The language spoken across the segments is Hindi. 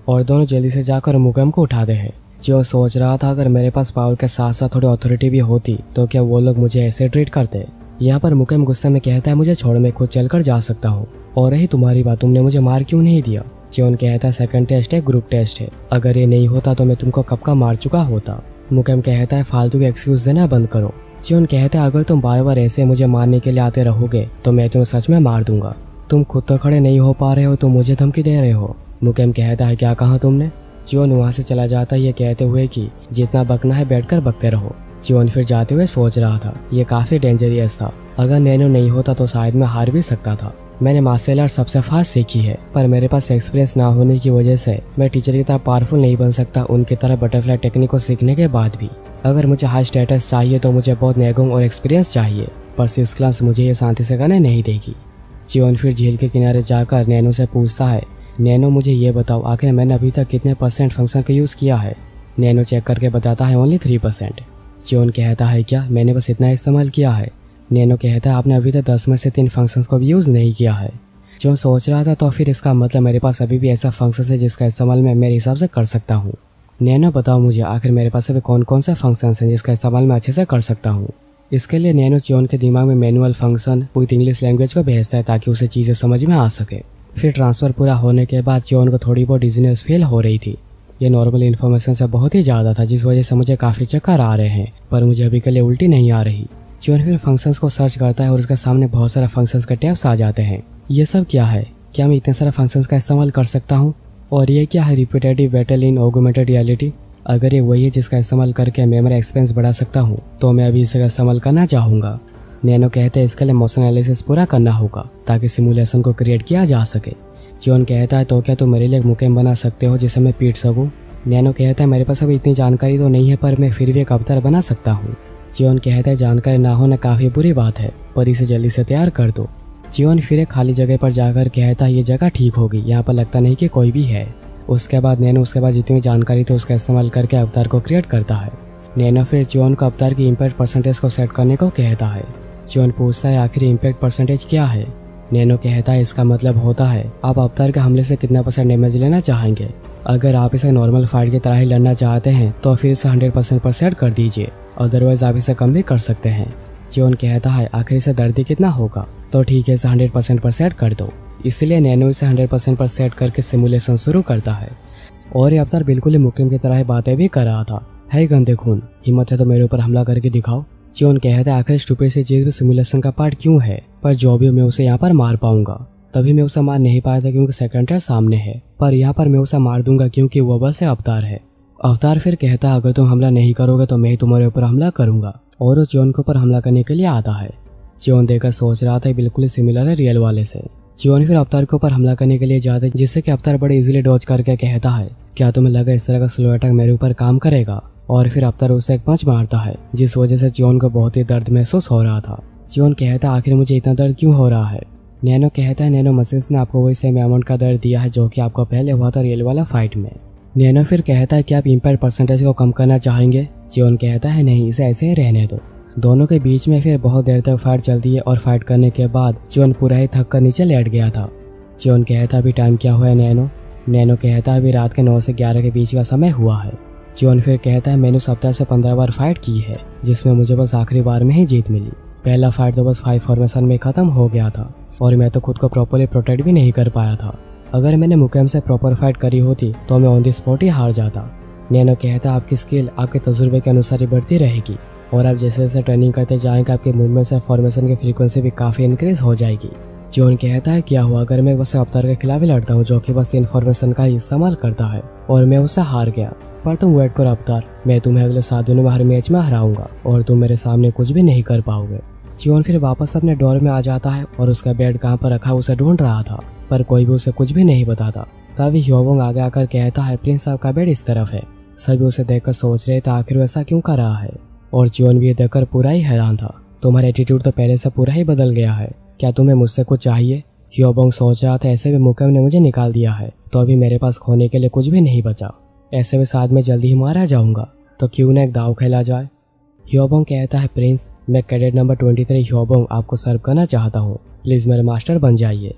और दोनों जल्दी से जाकर मुकेम को उठाते हैं। जियोन सोच रहा था अगर मेरे पास पावर के साथ साथ थोड़ी अथॉरिटी भी होती तो क्या वो लोग मुझे ऐसे ट्रीट करते। यहाँ पर मुकेम गुस्से में कहता है मुझे छोड़, मैं खुद चलकर जा सकता हूँ। और रही तुम्हारी बात, तुमने मुझे मार क्यों नहीं दिया। जियोन कहता है सेकंड टेस्ट है, ग्रुप टेस्ट है, अगर ये नहीं होता तो मैं तुमको कब का मार चुका होता। मुकेम कहता है फालतू के एक्सक्यूज देना बंद करो। जियोन कहता है अगर तुम बार बार ऐसे मुझे मारने के लिए आते रहोगे तो मैं तुम्हें सच में मार दूंगा। तुम खुद तो खड़े नहीं हो पा रहे हो तो मुझे धमकी दे रहे हो। मुकेम कहता है क्या कहा तुमने। जियोन वहाँ से चला जाता है ये कहते हुए कि जितना बकना है बैठकर बकते रहो। जियोन फिर जाते हुए सोच रहा था ये काफी डेंजरियस था, अगर नैनो नहीं होता तो शायद मैं हार भी सकता था। मैंने मार्शल आर्ट सबसे फास्ट सीखी है, पर मेरे पास एक्सपीरियंस ना होने की वजह से मैं टीचर की तरह पावरफुल नहीं बन सकता उनकी तरह बटरफ्लाई टेक्निक को सीखने के बाद भी। अगर मुझे हाई स्टेटस चाहिए तो मुझे बहुत नेगोंग और एक्सपीरियंस चाहिए, पर 6 क्लास मुझे ये शांति से करने नहीं देगी। जियोन फिर झील के किनारे जाकर नैनो से पूछता है नैनो मुझे ये बताओ आखिर मैंने अभी तक कितने % फंक्शन का यूज़ किया है। नैनो चेक करके बताता है ओनली 3%। जियोन कहता है क्या मैंने बस इतना इस्तेमाल किया है। नैनो कहता है आपने अभी तक 10 में से 3 फंक्शंस को भी यूज़ नहीं किया है। जियोन सोच रहा था तो फिर इसका मतलब मेरे पास अभी भी ऐसा फंक्शन है जिसका इस्तेमाल मैं मेरे हिसाब से कर सकता हूँ। नैनो बताओ मुझे आखिर मेरे पास अभी कौन कौन से फंक्शंस हैं जिसका इस्तेमाल मैं अच्छे से कर सकता हूँ। इसके लिए नैनो जियोन के दिमाग में manual function with English language को भेजता है ताकि उसे चीज़ें समझ में आ सके। फिर ट्रांसफ़र पूरा होने के बाद जियोन को थोड़ी बहुत डिजीनेस फील हो रही थी। ये नॉर्मल इन्फॉर्मेशन से बहुत ही ज़्यादा था जिस वजह से मुझे काफ़ी चक्कर आ रहे हैं, पर मुझे अभी के लिए उल्टी नहीं आ रही। जियोन फिर फंक्शंस को सर्च करता है और उसके सामने बहुत सारे फंक्शंस के टैब्स आ जाते हैं। ये सब क्या है, क्या मैं इतने सारे फंक्शंस का इस्तेमाल कर सकता हूँ। और ये क्या है repetitive battle in augmented reality. अगर ये वही है जिसका इस्तेमाल करके मैं मेरा एक्सपेंस बढ़ा सकता हूँ तो मैं अभी इसका इस्तेमाल करना चाहूँगा। नैनो कहते हैं इसके लिए मोशन एनालिसिस पूरा करना होगा ताकि सिमुलेशन को क्रिएट किया जा सके। जियोन कहता है तो क्या तुम मेरे लिए एक मुकेम बना सकते हो जिसे मैं पीट सकूँ। नैनो कहता है मेरे पास अभी इतनी जानकारी तो नहीं है पर मैं फिर भी एक अवतार बना सकता हूँ। जियोन कहता है जानकारी ना होना काफ़ी बुरी बात है, पर इसे जल्दी से तैयार कर दो। जियोन फिर एक खाली जगह पर जाकर कहता है ये जगह ठीक होगी, यहाँ पर लगता नहीं कि कोई भी है। उसके बाद नैनो उसके बाद जितनी जानकारी थी उसका इस्तेमाल करके अवतार को क्रिएट करता है। नैनो फिर जियोन को अवतार की इम्पैक्ट परसेंटेज को सेट करने को कहता है। जियोन पूछता है आखिर इम्पैक्ट परसेंटेज क्या है। नैनो कहता है इसका मतलब होता है आप अवतार के हमले से कितना % डैमेज लेना चाहेंगे। अगर आप इसे नॉर्मल फाइट की तरह ही लड़ना चाहते हैं तो फिर इसे 100% पर सेट कर दीजिए, अदरवाइज आप इसे कम भी कर सकते हैं। जियोन कहता है आखिर इसे दर्द कितना होगा, तो ठीक है इसे 100% पर सेट कर दो। इसलिए नैनो इसे 100% पर सेट करके सिमुलेशन शुरू करता है। और ये अवतार बिल्कुल ही मुकेम की तरह बातें भी कर रहा था। है गंदे खून, हिम्मत है तो मेरे ऊपर हमला करके दिखाओ। जियोन कहता है आखिर स्टूपिड सी चीज भी सिमुलेशन का पार्ट क्यों है, पर जो भी मैं उसे यहाँ पर मार पाऊंगा। तभी मैं उसे मार नहीं पाया था क्योंकि सेकंड टेस्ट सामने है, पर यहाँ पर मैं उसे मार दूंगा क्योंकि वो बस अवतार है। अवतार फिर कहता है अगर तुम हमला नहीं करोगे तो मैं तुम्हारे ऊपर हमला करूंगा, और उस जियोन के ऊपर हमला करने के लिए आता है। जियोन देखकर सोच रहा था बिल्कुल ही सिमिलर है रियल वाले से। जियोन फिर अवतार के ऊपर हमला करने के लिए जाता है जिससे कि अवतार बड़े इजीली डॉज करके कहता है क्या तुम्हें लगा इस तरह का स्लो अटैक मेरे ऊपर काम करेगा। और फिर अवतार उसे एक पंच मारता है जिस वजह से जियोन को बहुत ही दर्द महसूस हो रहा था। जियोन कहता है आखिर मुझे इतना दर्द क्यों हो रहा है। नैनो कहता है नैनो मशीन्स ने आपको वही सेम अमाउंट का दर्द दिया है जो कि आपको पहले हुआ था रियल वाला फाइट में। नैनो फिर कहता है कि आप इम्पैक्ट परसेंटेज को कम करना चाहेंगे। जियोन कहता है नहीं, इसे ऐसे ही रहने दो। दोनों के बीच में फिर बहुत देर तक फाइट चलती है और फाइट करने के बाद जियोन पूरा ही थक कर नीचे लेट गया था। जियोन कहता अभी टाइम क्या हुआ है नैनो। नैनो कहता है अभी रात के 9 से 11 के बीच का समय हुआ है। जियोन फिर कहता है मैंने 17 से 15 बार फाइट की है जिसमें मुझे बस आखिरी बार में ही जीत मिली। पहला फाइट तो बस 5 फॉर्मेशन में खत्म हो गया था और मैं तो खुद को प्रॉपरली प्रोटेक्ट भी नहीं कर पाया था। अगर मैंने मुकेम से प्रॉपर फाइट करी होती तो मैं ऑन द स्पॉट ही हार जाता। नैनो कहता है आपकी स्किल आपके तजुर्बे के अनुसार ही बढ़ती रहेगी और आप जैसे जैसे ट्रेनिंग करते जाएंगे आपके मूवमेंट्स और फॉर्मेशन की फ्रीक्वेंसी भी काफ़ी इंक्रीज हो जाएगी। जियोन कहता है क्या हुआ अगर मैं बस अवतार के खिलाफ ही लड़ता हूँ जो कि बस इन्फॉर्मेशन का ही इस्तेमाल करता है और मैं उससे हार गया। पर तुम वेट करो अवतार, मैं तुम्हें अगले 7 दिनों में हर मैच में हराऊंगा और तुम मेरे सामने कुछ भी नहीं कर पाओगे। जियोन फिर वापस अपने डोर में आ जाता है और उसका बेड कहाँ पर रखा उसे ढूंढ रहा था, पर कोई भी उसे कुछ भी नहीं बताता। तभी ह्योबोंग आगे आकर कहता है प्रिंस साहब का बेड इस तरफ है। सभी उसे देखकर सोच रहे थे आखिर वैसा क्यों कर रहा है, और जियोन भी देखकर पूरा ही हैरान था। तुम्हारा एटीट्यूड तो पहले से पूरा ही बदल गया है, क्या तुम्हें मुझसे कुछ चाहिए। ह्योबोंग सोच रहा था ऐसे भी मुकेम ने मुझे निकाल दिया है तो अभी मेरे पास खोने के लिए कुछ भी नहीं बचा, ऐसे भी साथ में जल्दी ही मारा जाऊंगा, तो क्यों ना एक दाव खेला जाए। ह्योबोंग कहता है प्रिंस मैं कैडेट नंबर 23 ह्योबोंग आपको सर्व करना चाहता हूँ, प्लीज मेरे मास्टर बन जाइए।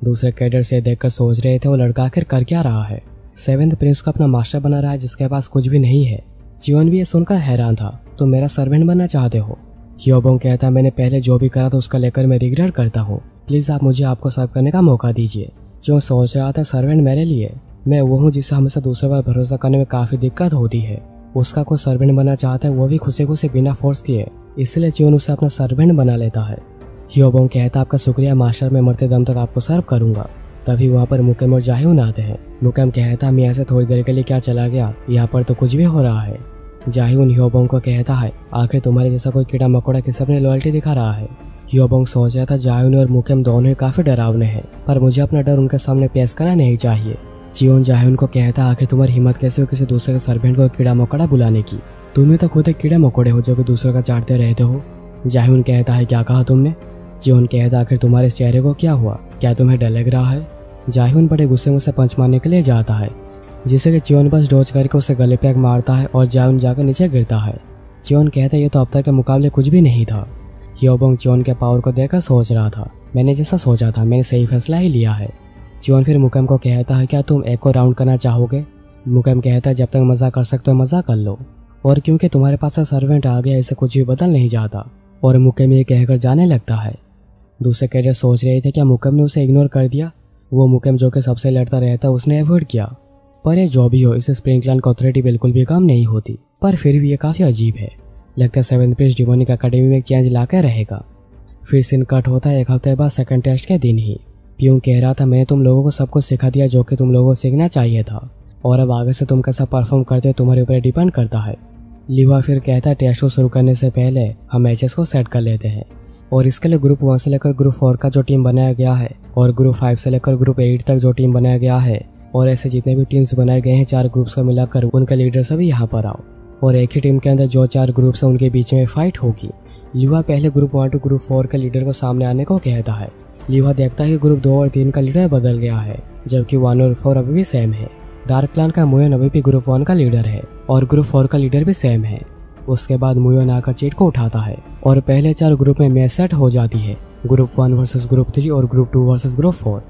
दूसरे कैडेट से देखकर सोच रहे थे वो लड़का आखिर कर क्या रहा है। 7th प्रिंस को अपना मास्टर बना रहा है जिसके पास कुछ भी नहीं है। जियोन भी ये सुनकर हैरान था। तो मेरा सर्वेंट बनना चाहते हो? ह्योबोंग कहता मैंने पहले जो भी करा था उसका लेकर मैं रिग्रेट करता हूँ। प्लीज आप मुझे आपको सर्व करने का मौका दीजिए। जियोन सोच रहा था सर्वेंट मेरे लिए मैं वो हूँ जिससे हमेशा दूसरे पर भरोसा करने में काफी दिक्कत होती है। उसका कोई सर्वेंट बनना चाहता है वो भी खुशी खुशी बिना फोर्स किए, इसलिए जियोन उसे अपना सर्वेंट बना लेता है। ह्योबोंग कहता आपका शुक्रिया मास्टर, मैं मरते दम तक आपको सर्व करूंगा। तभी वहाँ पर मुकेम और जाह्यून आते हैं। मुकेम कहता मैं ऐसे थोड़ी देर के लिए क्या चला गया, यहाँ पर तो कुछ भी हो रहा है। जाह्यून ह्योबोंग को कहता है आखिर तुम्हारे जैसा कोई कीड़ा मकोड़ा किस अपने लॉयल्टी दिखा रहा है। ह्योबोंग सोच रहा था जाह्यून और मुकेम दोनों ही काफी डरावने हैं, पर मुझे अपना डर उनके सामने पेश करना नहीं चाहिए। जियोन जाह्यून को कहता आखिर तुम्हारी हिम्मत कैसे हो किसी दूसरे के सर्वेंट को कीड़ा मकोड़ा बुलाने की? तुम्हें तो खुद एक कीड़े मकोड़े हो जो कि दूसरों का चाटते रहते हो। जाह्यून कहता है क्या कहा तुमने? जियोन कहता आखिर तुम्हारे चेहरे को क्या हुआ, क्या तुम्हें डर लग रहा है? जाह्यून बड़े गुस्से में उसे पंच मारने के लिए जाता है, जिसे कि जियोन बस डॉज करके उसे गले पे मारता है और जाह्यून जाकर नीचे गिरता है। जियोन कहता है ये तो अब तक के मुकाबले कुछ भी नहीं था। ह्योबोंग जियोन के पावर को देखकर सोच रहा था मैंने जैसा सोचा था, मैंने सही फैसला ही लिया है। जियोन फिर मुकेम को कहता है क्या तुम एक और राउंड करना चाहोगे? मुकेम कहता है जब तक मजा कर सकते हो मजा कर लो, और क्योंकि तुम्हारे पास सर्वेंट आ गया इसे कुछ भी बदल नहीं जाता। और मुकेम ये कहकर जाने लगता है। दूसरे कैडेट सोच रहे थे क्या मुकेम ने उसे इग्नोर कर दिया। वो मुकेम जो कि सबसे लड़ता रहता उसने अवॉइड किया। पर ये जो भी हो इसे स्प्रिंग क्लैन की अथॉरिटी बिल्कुल भी कम नहीं होती, पर फिर भी ये काफी अजीब है। लगता है 7th प्रिंस डिमोनिक अकेडमी में एक चेंज लाकर रहेगा। फिर सीन कट होता है एक हफ्ते बाद सेकंड टेस्ट के दिन ही। प्यूंग कह रहा था मैंने तुम लोगों को सब कुछ सिखा दिया जो कि तुम लोगों को सीखना चाहिए था, और अब आगे से तुम कैसा परफॉर्म करते हो तुम्हारे ऊपर डिपेंड करता है। लिवा फिर कहता है टेस्ट को शुरू करने से पहले हम मैचेस को सेट कर लेते हैं, और इसके लिए ग्रुप 1 से लेकर ग्रुप 4 का जो टीम बनाया गया है और ग्रुप 5 से लेकर ग्रुप 8 तक जो टीम बनाया गया है, और ऐसे जितने भी टीम्स बनाए गए हैं 4 ग्रुप्स को मिलाकर उनके लीडर सभी यहाँ पर आओ, और एक ही टीम के अंदर जो 4 ग्रुप्स हैं उनके बीच में फाइट होगी। लिवा पहले ग्रुप 1 टू ग्रुप 4 के लीडर को सामने आने को कहता है। लिवा देखता है कि ग्रुप 2 और 3 का लीडर बदल गया है, जबकि 1 और 4 अभी भी सेम है। डार्क क्लैन का मुयोन अभी भी ग्रुप 1 का लीडर है और ग्रुप 4 का लीडर भी सेम है। उसके बाद मुयोन आकर चीट को उठाता है और पहले 4 ग्रुप में मैच सेट हो जाती है, ग्रुप 1 वर्सेस ग्रुप 3 और ग्रुप 2 वर्सेस ग्रुप 4।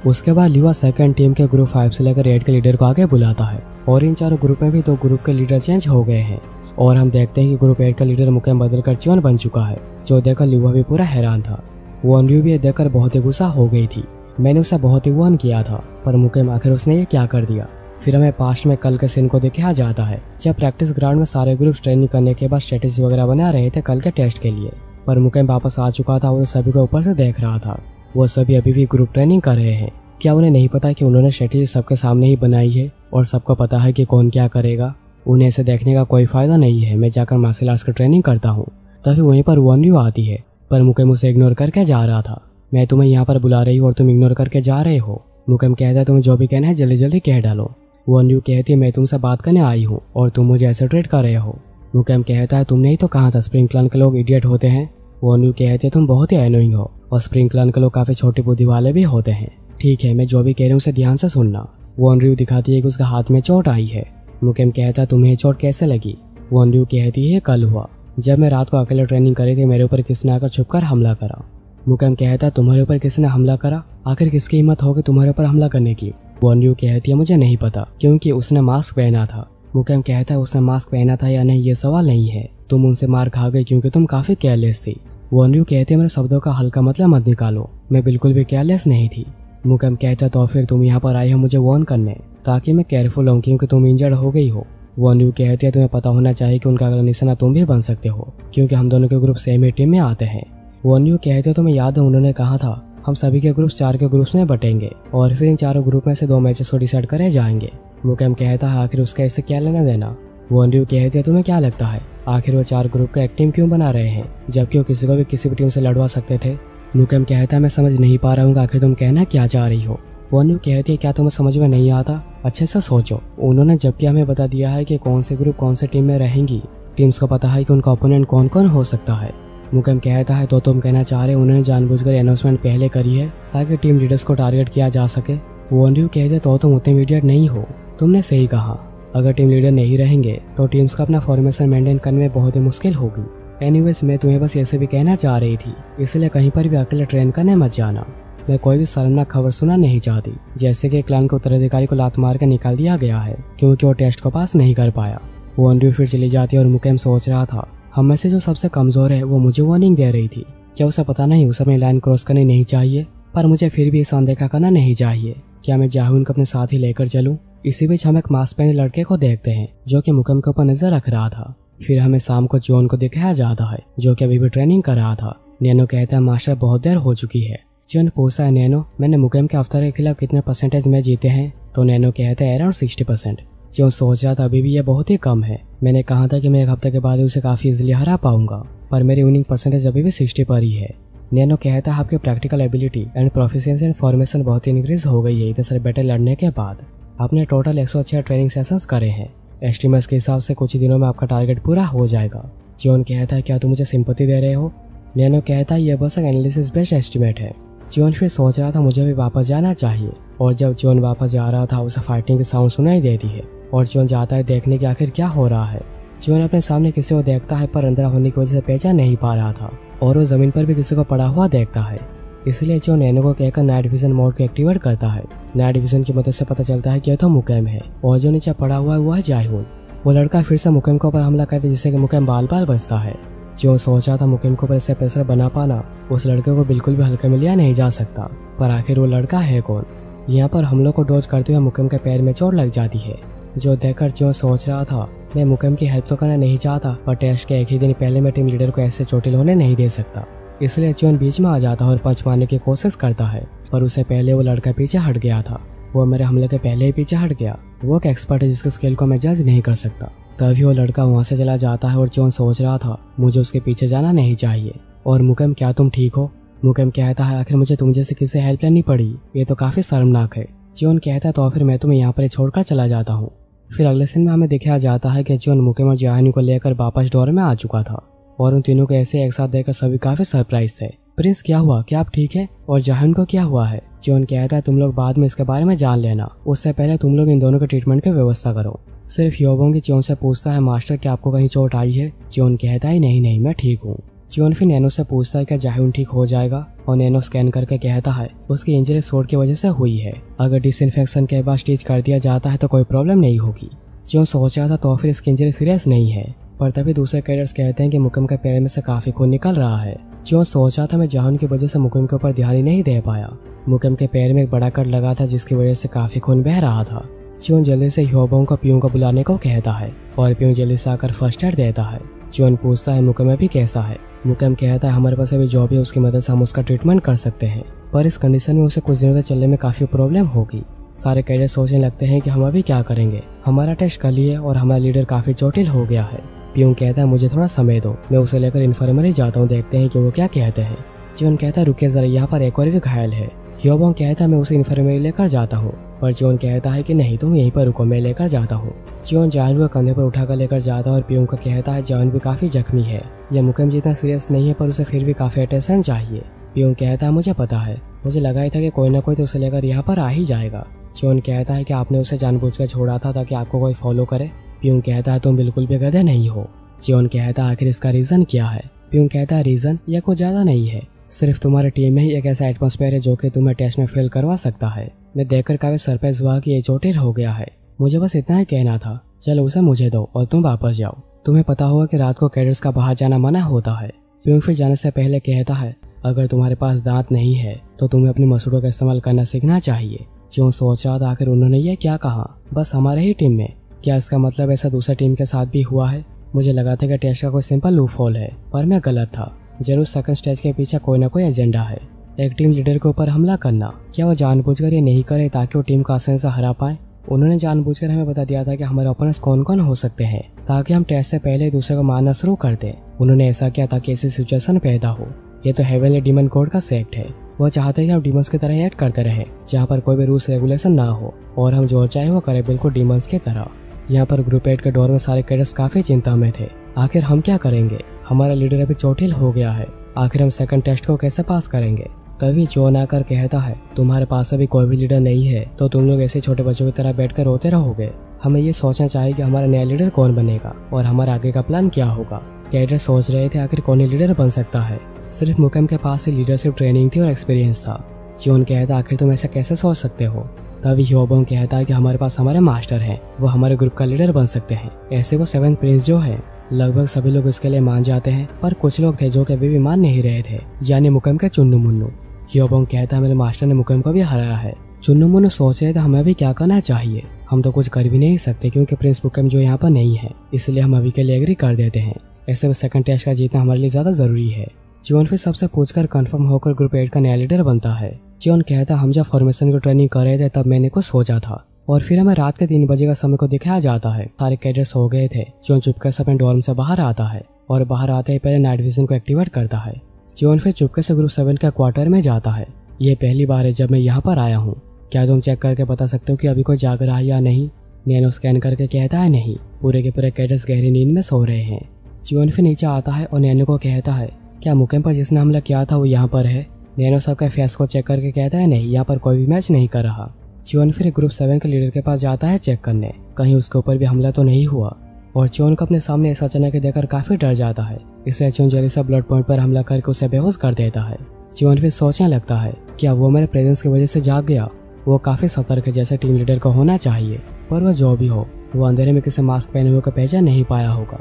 उसके बाद लिवा सेकंड टीम के ग्रुप 5 से लेकर 8 के लीडर को आगे बुलाता है, और इन 4 ग्रुप में भी 2 ग्रुप के लीडर चेंज हो गए हैं, और हम देखते हैं कि ग्रुप 8 का लीडर मुकेम बदलकर जियोन बन चुका है, जो देखकर लिवा भी पूरा हैरान था। वॉन्ड्यू भी ये देखकर बहुत ही गुस्सा हो गई थी। मैंने उसे बहुत ही वार्न किया था, पर मुकेम आखिर उसने ये क्या कर दिया। फिर हमें पास्ट में कल के सीन को दिखाया जाता है, जब प्रैक्टिस ग्राउंड में सारे ग्रुप ट्रेनिंग करने के बाद स्ट्रेटेजी वगैरह बना रहे थे कल के टेस्ट के लिए, पर मुकेम वापस आ चुका था और सभी को ऊपर से देख रहा था। वो सभी अभी भी ग्रुप ट्रेनिंग कर रहे हैं। क्या उन्हें नहीं पता कि उन्होंने स्ट्रेटेजी सबके सामने ही बनाई है और सबको पता है कि कौन क्या करेगा? उन्हें ऐसे देखने का कोई फायदा नहीं है। मैं जाकर मार्शल आर्ट्स की ट्रेनिंग करता हूँ। तभी वहीं पर वॉन्ड्यू आती है, पर मुकेम उसे इग्नोर करके जा रहा था। मैं तुम्हें यहाँ पर बुला रही हूँ और तुम इग्नोर करके जा रहे हो। मुकेम कहता है तुम्हें जो भी कहना है जल्दी जल्दी कह डालो। वॉन्ड्यू कहती है मैं तुमसे बात करने आई हूँ और तुम मुझे ऐसे ट्रीट कर रहे हो। मुकेम कहता है तुमने ही तो कहा था स्प्रिंग क्लैन के लोग इडियट होते हैं। वॉन्ड्यू कहती है तुम बहुत ही एनोइंग हो और स्प्रिंग क्लैन के लोग काफी छोटी बुद्धि वाले भी होते हैं। ठीक है, मैं जो भी कह रही हूँ उसे ध्यान से सुनना। वॉन्ड्यू दिखाती है कि उसका हाथ में चोट आई है। मुकेम कहता है तुम्हें चोट कैसे लगी? वॉन्ड्यू कहती है कल हुआ जब मैं रात को अकेले ट्रेनिंग करी थी, मेरे ऊपर किसने आकर छुपकर हमला करा। मुकेम कहता है तुम्हारे ऊपर किसने हमला करा? आखिर किसकी हिम्मत होगी तुम्हारे ऊपर हमला करने की? वॉन्ड्यू कहती है मुझे नहीं पता, क्योंकि उसने मास्क पहना था। मुकेम कहता है उसने मास्क पहना था या नहीं ये सवाल नहीं है, तुम उनसे मार खा गई क्योंकि तुम काफी केयरलेस थी। वॉन्ड्यू कहती है मेरे शब्दों का हल्का मतलब मत निकालो, मैं बिल्कुल भी केयरलेस नहीं थी। मुकेम कहता है तो फिर तुम यहाँ पर आई हो मुझे वार्न करने, ताकि मैं केयरफुल हूँ क्योंकि तुम इंजर्ड हो गई हो। वॉन्ड्यू कहती है तुम्हें पता होना चाहिए कि उनका अगला निशाना तुम भी बन सकते हो, क्योंकि हम दोनों के ग्रुप सेम ही टीम में आते हैं। वॉन्ड्यू कहते तुम्हें याद है उन्होंने कहा था हम सभी के ग्रुप 4 के ग्रुप्स में बटेंगे और फिर इन 4 ग्रुप में से 2 मैचेस को डिसाइड करे जाएंगे। मुकेम कहता है आखिर उसका इससे क्या लेना देना? वॉन्ड्यू कहती है तुम्हें क्या लगता है आखिर वो 4 ग्रुप का एक टीम क्यों बना रहे हैं, जबकि वो किसी को भी किसी भी टीम से लड़वा सकते थे? मुकेम कहता है मैं समझ नहीं पा रहा हूँ आखिर तुम कहना क्या चाह रही हो। वॉन्ड्यू कहती है क्या तुम्हें समझ में नहीं आता? अच्छे से सोचो, उन्होंने जबकि हमें बता दिया है कि कौन से ग्रुप कौन से टीम में रहेंगी, टीम्स को पता है कि उनका ओपोनेंट कौन कौन हो सकता है। मुकेम कहता है तो तुम कहना चाह रहे उन्होंने जानबूझकर अनाउंसमेंट पहले करी है ताकि टीम लीडर्स को टारगेट किया जा सके। वॉन्ड्यू कहते तो तुम उतने इडियट नहीं हो, तुमने सही कहा। अगर टीम लीडर नहीं रहेंगे तो टीम्स को अपना फॉर्मेशन मेंटेन करने में बहुत ही मुश्किल होगी। एनीवेज मैं तुम्हें बस ऐसे भी कहना चाह रही थी, इसलिए कहीं पर भी अकेले ट्रेन करने मत जाना। मैं कोई भी शर्मनाक खबर सुनना नहीं चाहती, जैसे कि क्लान के उत्तराधिकारी को लात मार कर निकाल दिया गया है क्योंकि वो टेस्ट को पास नहीं कर पाया। वो अंड्रू फिर चली जाती है और मुकेम सोच रहा था हम में से जो सबसे कमजोर है वो मुझे वार्निंग दे रही थी। क्या उसे पता नहीं उसे अपनी लाइन क्रॉस करनी नहीं चाहिए, पर मुझे फिर भी इसे अनदेखा करना नहीं चाहिए। क्या मैं जाहून को अपने साथ ही लेकर चलूं? इसी बीच हम एक मास्क पहने लड़के को देखते हैं जो कि मुकेम के ऊपर नजर रख रहा था। फिर हमें शाम को जॉन को दिखाया जाता है जो कि अभी भी ट्रेनिंग कर रहा था। नैनो कहता है मास्टर बहुत देर हो चुकी है। जॉन पूछता है नैनो मैंने मुकेम के अफ्तार के खिलाफ कितने परसेंटेज मैच जीते हैं? तो नैनो कहता है अराउंड 60%। जॉन सोच रहा था अभी भी यह बहुत ही कम है। मैंने कहा था कि मैं एक हफ्ते के बाद उसे काफी इजिली हरा पाऊंगा, पर मेरी विनिंग परसेंटेज अभी भी 60 पर ही है। नैनो कहता है आपकी practical ability and proficiency and formation बहुत ही इंक्रीज हो गई है इतने सारे बैटल लड़ने के बाद। आपने टोटल 106 ट्रेनिंग सेशंस करे हैं। एस्टिमेट्स के हिसाब से कुछ ही दिनों में आपका टारगेट पूरा हो जाएगा। जॉन कहता है क्या तुम मुझे सिंपैथी दे रहे हो? नैनो कहता है यह बस एक एनालिसिस बेस्ड एस्टिमेट है। जॉन फिर सोच रहा था मुझे भी वापस जाना चाहिए, और जब जॉन वापस जा रहा था उसे फाइटिंग की साउंड सुनाई देती है और जॉन जाता है देखने के आखिर क्या हो रहा है। जॉन अपने सामने किसी को देखता है पर अंधेरा होने की वजह से पहचान नहीं पा रहा था, और वो जमीन पर भी किसी को पड़ा हुआ देखता है। इसलिए जॉन नैनो को कहकर नाइट विजन मोड को एक्टिवेट करता है। नाइट विजन की मदद से पता चलता है कि यह तो मुकेम है और जो नीचे पड़ा हुआ है वो है जायहून। वो लड़का फिर से मुकेम के ऊपर हमला करता है जिससे कि मुकेम बाल बाल बचता है। जो सोच रहा था मुकेम के ऊपर इससे प्रेशर बना पाना उस लड़के को बिल्कुल भी हल्के में लिया नहीं जा सकता, पर आखिर वो लड़का है कौन? यहाँ पर हमलों को डॉज करते हुए मुकेम के पैर में चोट लग जाती है, जो देखकर जो सोच रहा था मैं मुकेम की हेल्प तो करना नहीं चाहता, पर टेस्ट के एक ही दिन पहले मैं टीम लीडर को ऐसे चोटिल होने नहीं दे सकता। इसलिए जॉन बीच में आ जाता है और पंच मारने की कोशिश करता है, पर उससे पहले वो लड़का पीछे हट गया था। वो मेरे हमले के पहले ही पीछे हट गया। वो एक एक्सपर्ट है जिसके स्किल को मैं जज नहीं कर सकता। तभी वो लड़का वहाँ से चला जाता है और जॉन सोच रहा था मुझे उसके पीछे जाना नहीं चाहिए। और मुकेम क्या तुम ठीक हो? मुकेम कहता है आखिर मुझे तुम जैसे किसी से हेल्प लेनी पड़ी, ये तो काफी शर्मनाक है। जॉन कहता है तो फिर मैं तुम्हें यहाँ पर छोड़कर चला जाता हूँ। फिर अगले सीन में हमें दिखाया जाता है कि जॉन मुकेम और जाहनी को लेकर वापस डोर में आ चुका था, और उन तीनों को ऐसे एक साथ देखकर सभी काफी सरप्राइज थे। प्रिंस क्या हुआ, क्या आप ठीक है? और जाहन को क्या हुआ है? जॉन कहता है तुम लोग बाद में इसके बारे में जान लेना, उससे पहले तुम लोग इन दोनों के ट्रीटमेंट की व्यवस्था करो। सिर्फ योबोंग की जॉन से पूछता है मास्टर क्या आपको कहीं चोट आई है? जॉन कहता है नहीं मैं ठीक हूँ। जॉन फिर नैनो से पूछता है क्या जाहून ठीक हो जाएगा, और नैनो स्कैन करके कहता है उसकी इंजरी शॉट की वजह से हुई है, अगर डिसइंफेक्शन के बाद स्टिच कर दिया जाता है तो कोई प्रॉब्लम नहीं होगी। जॉन सोच रहा था तो फिर इसकी इंजरी सीरियस नहीं है, पर तभी दूसरे कैडर्स कहते हैं कि मुकेम के पैर में से काफी खून निकल रहा है। जॉन सोच रहा था मैं जाहून की वजह से मुकेम के ऊपर ध्यान ही नहीं दे पाया। मुकेम के पैर में एक बड़ा कट लगा था जिसकी वजह से काफी खून बह रहा था। जॉन जल्दी से ह्योबोंग को पियूं को बुलाने को कहता है और पियूं जल्दी से आकर फर्स्ट एड देता है। जॉन पूछता है मुकेम अभी कैसा है? मुकेम कहता है हमारे पास अभी जॉब है, उसकी मदद से हम उसका ट्रीटमेंट कर सकते हैं, पर इस कंडीशन में उसे कुछ दिनों तक चलने में काफी प्रॉब्लम होगी। सारे कैडेट सोचने लगते हैं कि हम अभी क्या करेंगे, हमारा टेस्ट कर लिए और हमारा लीडर काफी चोटिल हो गया है। पियूं कहता है मुझे थोड़ा समय दो, मैं उसे लेकर इन्फॉर्मरी जाता हूँ, देखते हैं कि वो क्या कहते हैं। जॉन कहता है रुकिए जरा, यहाँ पर एक और भी घायल है। ह्योबोंग कहता है मैं उसे इन्फॉर्मरी लेकर जाता हूँ, पर जॉन कहता है कि नहीं तुम यहीं पर रुको, मैं लेकर जाता हूँ। जॉन जान को कंधे पर उठाकर लेकर जाता है और पियूं को कहता है जान भी काफी जख्मी है, यह मुकेम जितना सीरियस नहीं है पर उसे फिर भी काफी अटेंशन चाहिए। पियूं कहता है मुझे पता है, मुझे लगा ही था कि कोई ना कोई तो उसे लेकर यहाँ पर आ ही जाएगा। जॉन कहता है कि आपने उसे जानबूझकर छोड़ा था ताकि आपको कोई फॉलो करे। पियूं कहता है तुम बिल्कुल भी गधे नहीं हो। जॉन कहता है आखिर इसका रीजन क्या है? पियूं कहता है रीजन या कुछ ज्यादा नहीं है, सिर्फ तुम्हारी टीम में ही एक ऐसा एटमॉस्फेयर है जो कि तुम्हें टेस्ट में फेल करवा सकता है। मैं देखकर काफी सरप्राइज हुआ कि ये चोटिल हो गया है। मुझे बस इतना ही कहना था, चलो उसे मुझे दो और तुम वापस जाओ। तुम्हें पता होगा कि रात को कैडर्स का बाहर जाना मना होता है। पियूं फिर जाने से पहले कहता है अगर तुम्हारे पास दांत नहीं है तो तुम्हें अपनी मसूड़ों का इस्तेमाल करना सीखना चाहिए। जो सोच रहा था आखिर उन्होंने ये क्या कहा, बस हमारे ही टीम में? क्या इसका मतलब ऐसा दूसरी टीम के साथ भी हुआ है? मुझे लगा था कि टेस्ट का कोई सिंपल लूपहोल है, पर मैं गलत था। जरूर सेकंड स्टेज के पीछे कोई ना कोई एजेंडा है। एक टीम लीडर के ऊपर हमला करना, क्या वो जानबूझकर ये नहीं करे ताकि वो टीम को आसानी से हरा पाए? उन्होंने जानबूझकर हमें बता दिया था कि हमारे ओपोनेंट्स कौन कौन हो सकते हैं ताकि हम टेस्ट से पहले दूसरे को मारना शुरू कर दें। उन्होंने ऐसा किया ताकि ऐसी सिचुएशन पैदा हो। ये तो हेवनली डीमन कोड का सेक्ट है। वो चाहते हैं कि हम डीमंस की तरह एक्ट करते रहे, जहाँ पर कोई भी रूल्स रेगुलेशन ना हो और हम जो चाहे वो करें, बिल्कुल डीमंस की तरह। यहाँ पर ग्रुप 8 के डोर में सारे कैडेट्स काफी चिंता में थे। आखिर हम क्या करेंगे? हमारा लीडर अभी चोटिल हो गया है, आखिर हम सेकंड टेस्ट को कैसे पास करेंगे? तभी जॉन आकर कहता है तुम्हारे पास अभी कोई भी लीडर नहीं है तो तुम लोग ऐसे छोटे बच्चों की तरह बैठकर रोते रहोगे। हमें ये सोचना चाहिए कि हमारा नया लीडर कौन बनेगा और हमारा आगे का प्लान क्या होगा। कैडेट सोच रहे थे आखिर कौन लीडर बन सकता है। सिर्फ मुकेम के पास ही लीडरशिप ट्रेनिंग थी और एक्सपीरियंस था। चियोन कहता है आखिर तुम ऐसा कैसे सोच सकते हो। तभी ह्योबोंग कहता है कि हमारे पास हमारे मास्टर हैं, वो हमारे ग्रुप का लीडर बन सकते हैं। ऐसे वो 7th प्रिंस जो है, लगभग सभी लोग इसके लिए मान जाते हैं, पर कुछ लोग थे जो कि अभी भी मान नहीं रहे थे, यानी मुकेम के चुन्नू मुन्नू। ह्योबोंग कहता है मेरे मास्टर ने मुकेम को भी हराया है। चुन्नू मुन्नू सोच रहे थे हमें भी क्या करना चाहिए, हम तो कुछ कर भी नहीं सकते क्योंकि प्रिंस मुकेम जो यहाँ पर नहीं है, इसलिए हम अभी के लिए एग्री कर देते हैं। ऐसे में 2nd टेस्ट का जीतना हमारे लिए ज्यादा जरूरी है। चियोन फिर सबसे पूछकर कंफर्म होकर ग्रुप 8 का नया लीडर बनता है। चियोन कहता हम जब फॉर्मेशन की ट्रेनिंग कर रहे थे तब मैंने कुछ सोचा था, और फिर हमें रात के 3 बजे का समय को दिखाया जाता है। सारे कैडेट्स हो गए थे। चियोन चुपके से अपने डॉर्म से बाहर आता है और बाहर आते ही पहले नाइट विजन को एक्टिवेट करता है। चियोन फिर चुपके से ग्रुप 7 के क्वार्टर में जाता है। ये पहली बार है जब मैं यहाँ पर आया हूँ, क्या तुम चेक करके बता सकते हो कि अभी कोई जाग रहा है या नहीं। नैनो स्कैन करके कहता है नहीं, पूरे के पूरे कैडेट्स गहरी नींद में सो रहे हैं। चियोन फिर नीचे आता है और नैनो को कहता है क्या मुकेम पर जिसने हमला किया था वो यहाँ पर है। नैनो सबका फेस को चेक करके कहता है नहीं, यहाँ पर कोई भी मैच नहीं कर रहा। चियोन फिर ग्रुप 7 के लीडर के पास जाता है चेक करने, कहीं उसके ऊपर भी हमला तो नहीं हुआ। और चियोन को अपने सामने ऐसा अचानक देखकर काफी डर जाता है, इसलिए चियोन जल्दी से ब्लड पॉइंट पर हमला करके उसे बेहोश कर देता है। चियोन फिर सोचने लगता है क्या वो मेरे प्रेजेंस की वजह से जाग गया। वो काफी सतर्क है जैसे टीम लीडर को होना चाहिए, पर वह जो भी हो वो अंधेरे में किसी मास्क पहने हुए को पहचान नहीं पाया होगा।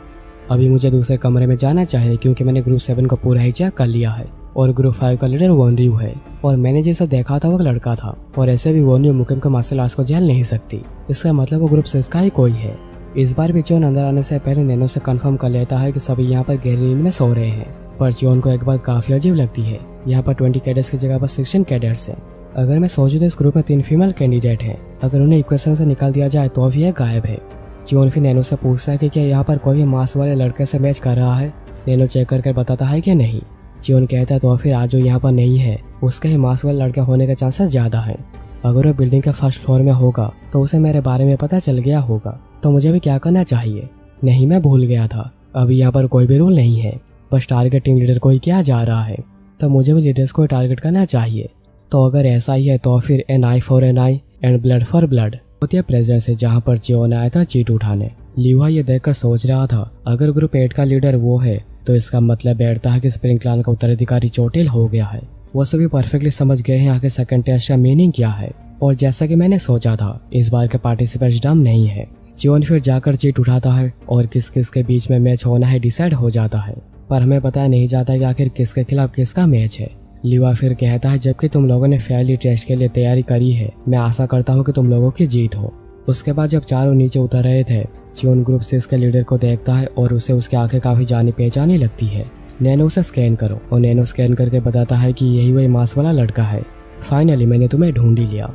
अभी मुझे दूसरे कमरे में जाना चाहिए क्योंकि मैंने ग्रुप 7 को पूरा ही चेक कर लिया है और ग्रुप 5 का लीडर वॉनरयू है, और मैंने जैसा देखा था वो लड़का था, और ऐसे भी वॉनरयू मुकेम के मार्शल आर्ट्स को झेल नहीं सकती। इसका मतलब वो ग्रुप 6 का ही कोई है। इस बार भी चियोन अंदर आने से पहले नैनो से कंफर्म कर लेता है कि सभी यहाँ पर गहरी नींद में सो रहे हैं, पर चियोन को एक बात काफी अजीब लगती है, यहाँ पर 20 कैडेट्स की जगह पर 16 कैडेट्स हैं। अगर मैं सोचूं तो इस ग्रुप में 3 फीमेल कैंडिडेट हैं, अगर उन्हें इक्वेशन से निकाल दिया जाए तो भी यह गायब है। चियोन फिर नैनो से पूछता है कि क्या यहाँ पर कोई भी मास्क वाले लड़के से मैच कर रहा है। नैनो चेक करके बताता है कि नहीं। चियोन कहता है तो फिर आज जो यहाँ पर नहीं है उसके ही मास्क वाले लड़के होने के चांसेस ज्यादा है। अगर वो बिल्डिंग के 1st फ्लोर में होगा तो उसे मेरे बारे में पता चल गया होगा, तो मुझे भी क्या करना चाहिए। नहीं, मैं भूल गया था, अभी यहाँ पर कोई भी रूल नहीं है, बस टारगेट टीम लीडर को ही किया जा रहा है, तो मुझे भी लीडर्स को टारगेट करना चाहिए। तो अगर ऐसा ही है तो फिर N I for N I and blood for blood होती है प्रेजेंस है जहाँ पर चियोन आया था चीट उठाने। लीवा ये देखकर सोच रहा था अगर ग्रुप 8 का लीडर वो है तो इसका मतलब बैठता है कि स्प्रिंग क्लान का उत्तराधिकारी चोटिल हो गया है। वो सभी परफेक्टली समझ गए हैं आखिर 2nd टेस्ट का मीनिंग क्या है, और जैसा कि मैंने सोचा था इस बार के पार्टिसिपेंट्स डम नहीं है। चियोन फिर जाकर चीट उठाता है और किस किस के बीच में मैच होना है डिसाइड हो जाता है, पर हमें पता नहीं जाता कि आखिर किसके खिलाफ किसका मैच है। लीवा फिर कहता है जबकि तुम लोगों ने फेयरली टेस्ट के लिए तैयारी करी है, मैं आशा करता हूँ कि तुम लोगों की जीत हो। उसके बाद जब चारों नीचे उतर रहे थे, चियोन ग्रुप 6 के लीडर को देखता है और उसे उसकी आंखें काफी जानी पहचानी लगती है। नैनो उसे स्कैन करो, और नैनो स्कैन करके बताता है कि यही वही मास्क वाला लड़का है। फाइनली मैंने तुम्हें ढूंढ ही लिया।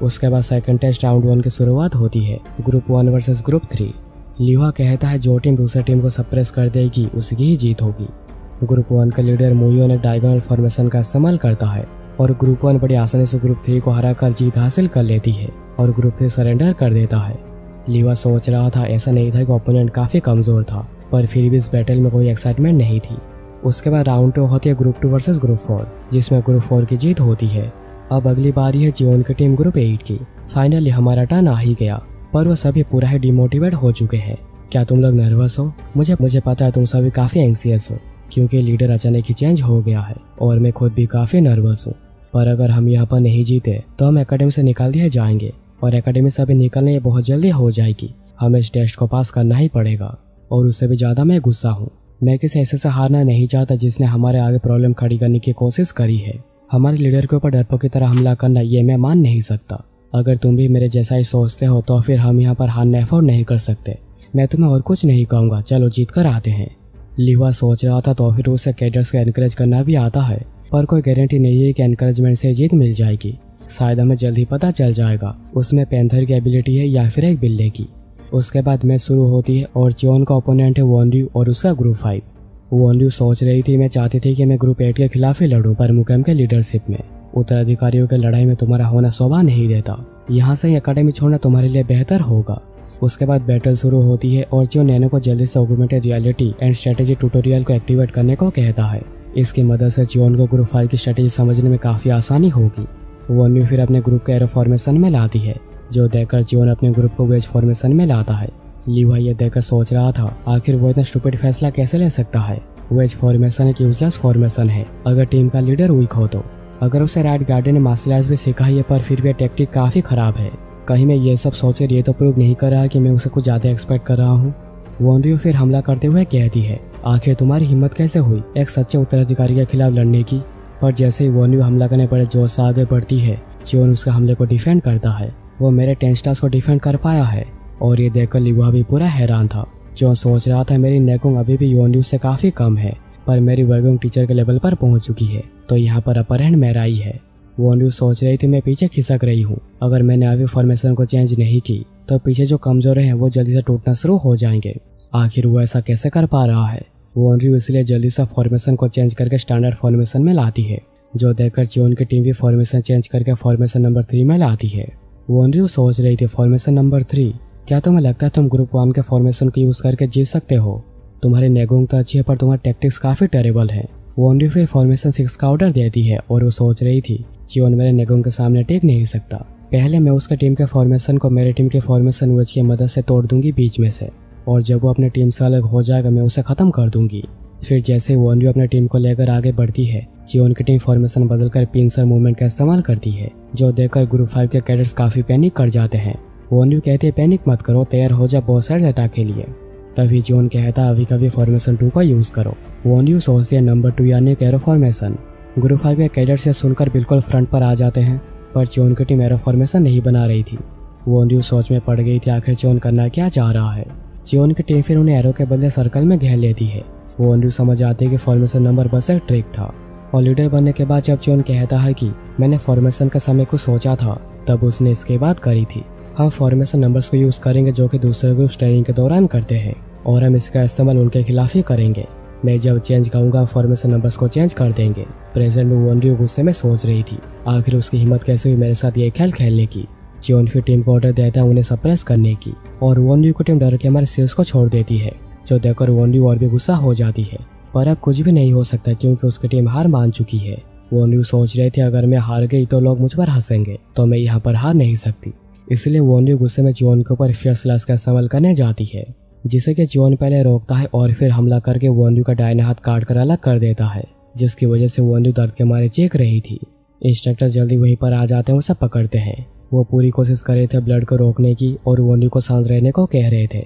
उसके बाद 2nd टेस्ट राउंड 1 की शुरुआत होती है, ग्रुप 1 वर्सेस ग्रुप 3। लीवा कहता है जो टीम दूसरी टीम को सप्रेस कर देगी उसकी ही जीत होगी। ग्रुप 1 का लीडर मुयो ने डायगोनल फॉर्मेशन का इस्तेमाल करता है और ग्रुप 1 बड़ी आसानी से ग्रुप 3 को हराकर जीत हासिल कर लेती है और ग्रुप 3 सरेंडर कर देता है। लीवा सोच रहा था ऐसा नहीं था कि ओपोनेंट काफी कमजोर था, पर फिर भी इस बैटल में कोई एक्साइटमेंट नहीं थी। उसके बाद राउंड 2 होती है ग्रुप 2 वर्सेस ग्रुप 4, जिसमें ग्रुप 4 की जीत होती है। अब अगली बारी है चियोन की टीम ग्रुप 8 की। फाइनली हमारा टर्न आ ही गया, पर वो सभी पूरा ही डिमोटिवेट हो चुके हैं। क्या तुम लोग नर्वस हो? मुझे पता है तुम सभी काफी एंग्जियस हो, क्योंकि लीडर अचानक ही चेंज हो गया है और मैं खुद भी काफी नर्वस हूँ। पर अगर हम यहाँ पर नहीं जीते तो हम एकेडमी से निकाल दिए जाएंगे, और एकेडमी से अभी निकलने ये बहुत जल्दी हो जाएगी। हमें इस टेस्ट को पास करना ही पड़ेगा, और उससे भी ज्यादा मैं गुस्सा हूँ। मैं किसी ऐसे से हारना नहीं चाहता जिसने हमारे आगे प्रॉब्लम खड़ी करने की कोशिश करी है। हमारे लीडर के ऊपर डरपोक की तरह हमला करना ये मैं मान नहीं सकता। अगर तुम भी मेरे जैसा ही सोचते हो तो फिर हम यहाँ पर हारना अफोर्ड नहीं कर सकते। मैं तुम्हें और कुछ नहीं कहूँगा, चलो जीत कर आते हैं। लीवा सोच रहा था तो फिर उसे कैडेट्स को एनकरेज करना भी आता है, पर कोई गारंटी नहीं है कि एनकरेजमेंट से जीत मिल जाएगी। शायद हमें जल्द ही पता चल जाएगा उसमें पैंथर की एबिलिटी है या फिर एक बिल्ले की। उसके बाद मैच शुरू होती है और चियोन का ओपोनेंट है वॉनरयू और उसका ग्रुप 5। वॉनरयू सोच रही थी मैं चाहती थी कि मैं ग्रुप 8 के खिलाफ ही लड़ूं, पर मुकेम के लीडरशिप में उत्तराधिकारियों के लड़ाई में तुम्हारा होना शोभा नहीं देता। यहाँ से एकेडमी छोड़ना तुम्हारे लिए बेहतर होगा। उसके बाद बैटल शुरू होती है और चियोन नैनो को जल्दी से augmented reality and strategy tutorial को एक्टिवेट करने को कहता है। इसकी मदद से चियोन को ग्रुप 5 की स्ट्रेटेजी समझने में काफी आसानी होगी। वॉनरयू फिर अपने ग्रुप को एरो फॉर्मेशन में लाती है, जो देखकर चियोन अपने ग्रुप को वेज फॉर्मेशन में लाता है। लीवा ये देखकर सोच रहा था आखिर वो इतना स्टूपिड फैसला कैसे ले सकता है। वेज फॉर्मेशन एक यूजलेस फॉर्मेशन है अगर टीम का लीडर वीक हो तो। अगर उसे राइट गार्डन ने मार्शल आर्ट्स भी सीखा है पर फिर भी टेक्टिक काफ़ी ख़राब है। कहीं मैं ये सब सोचकर ये तो प्रूव नहीं कर रहा कि मैं उसे कुछ ज़्यादा एक्सपेक्ट कर रहा हूँ। वॉन्ड्यू फिर हमला करते हुए कहती है, आखिर तुम्हारी हिम्मत कैसे हुई एक सच्चे उत्तराधिकारी के खिलाफ लड़ने की। पर जैसे ही वॉन्ड्यू हमला करने बड़े जोश से आगे बढ़ती है, जियोन उसके हमले को डिफेंड करता है। वो मेरे 10 स्टार्स को डिफेंड कर पाया है। और ये देखकर लिवा भी पूरा हैरान था। जियोन सोच रहा था मेरी नेगोंग अभी भी वॉन्ड्यू से काफ़ी कम है, पर मेरी वर्गोंग टीचर के लेवल पर पहुंच चुकी है, तो यहाँ पर अपर हैंड मेरा ही है। वॉन्ड्यू सोच रही थी मैं पीछे खिसक रही हूँ। अगर मैंने अभी फॉर्मेशन को चेंज नहीं की तो पीछे जो कमजोर हैं वो जल्दी से टूटना शुरू हो जाएंगे। आखिर वो ऐसा कैसे कर पा रहा है। वॉन्ड्यू इसलिए जल्दी से फॉर्मेशन को चेंज करके स्टैंडर्ड फॉर्मेशन में लाती है, जो देखकर जियोन की टीम भी फॉर्मेशन चेंज करके फॉर्मेशन नंबर 3 में लाती है। वॉन्ड्यू सोच रही थी फॉर्मेशन नंबर 3, क्या तुम्हें लगता है तुम ग्रुप 1 के फॉर्मेशन को यूज करके जीत सकते हो? तुम्हारी नेगोंग तो अच्छी है पर तुम्हारी टैक्टिक्स काफी टेरेबल है। वॉन्ड्यू फिर फॉर्मेशन 6 का ऑर्डर देती है और वो सोच रही थी जियोन मेरे नेगोंग के सामने टिक नहीं सकता। पहले मैं उसके टीम के फॉर्मेशन को मेरे टीम के फॉर्मेशन वेज की मदद से तोड़ दूंगी बीच में से, और जब वो अपने टीम से अलग हो जाएगा मैं उसे खत्म कर दूंगी। फिर जैसे वॉन्ड्यू अपने टीम को लेकर आगे बढ़ती है, जियोन की टीम फॉर्मेशन बदलकर पिंसर मूवमेंट का इस्तेमाल करती है, जो देखकर ग्रुप 5 के कैडेट्स काफी पैनिक कर जाते हैं। वॉन्ड्यू कहती है पैनिक मत करो, तैयार हो जा बॉस साइड अटैक के लिए। तभी जियोन कहता है अभी कभी फॉर्मेशन 2 का यूज करो। वॉन्ड्यू सोचती है नंबर 2 यानी एरो फॉर्मेशन। ग्रुप 5 के कैडेट्स से सुनकर बिल्कुल फ्रंट पर आ जाते हैं, पर जियोन की टीम एरो फॉर्मेशन नहीं बना रही थी। वॉन्ड्यू सोच में पड़ गई थी आखिर जियोन करना क्या चाह रहा है। जियोन की टीम फिर उन्हें एरो के बदले सर्कल में घेर लेती है। वॉन्ड्यू समझ आती है कि फॉर्मेशन नंबर बस एक ट्रिक था। और लीडर बनने के बाद जब जियोन कहता है कि मैंने फॉर्मेशन का समय कुछ सोचा था, तब उसने इसके बाद करी थी। हम फॉर्मेशन नंबर्स को यूज करेंगे जो कि दूसरे ग्रुप ट्रेनिंग के दौरान करते हैं, और हम इसका इस्तेमाल उनके खिलाफ ही करेंगे। मैं जब चेंज कहूँगा फॉर्मेशन नंबर्स को चेंज कर देंगे। प्रेजेंट में वॉन्ड्यू गुस्से में सोच रही थी आखिर उसकी हिम्मत कैसे हुई मेरे साथ ये खेल खेलने की। जियोन फिर टीम को ऑर्डर देता है उन्हें सप्रेस करने की, और वॉन्ड्यू की टीम डर के हमारे सील्स को छोड़ देती है, जो देखकर वॉन्ड्यू और भी गुस्सा हो जाती है। पर अब कुछ भी नहीं हो सकता क्योंकि उसकी टीम हार मान चुकी है। वॉन्ड्यू सोच रहे थे अगर मैं हार गई तो लोग मुझ पर हंसेंगे, तो मैं यहाँ पर हार नहीं सकती। इसलिए वॉन्ड्यू गुस्से में जियोन के ऊपर फियर स्लैश का इस्तेमाल करने जाती है, जिसे कि जियोन पहले रोकता है और फिर हमला करके वॉन्ड्यू का दाहिना हाथ काट कर अलग कर देता है, जिसकी वजह से वॉन्ड्यू दर्द के मारे चीख रही थी। इंस्ट्रक्टर जल्दी वहीं पर आ जाते हैं, उसे पकड़ते हैं। वो पूरी कोशिश कर रहे थे ब्लड को रोकने की और वॉन्ड्यू को शांत रहने को कह रहे थे।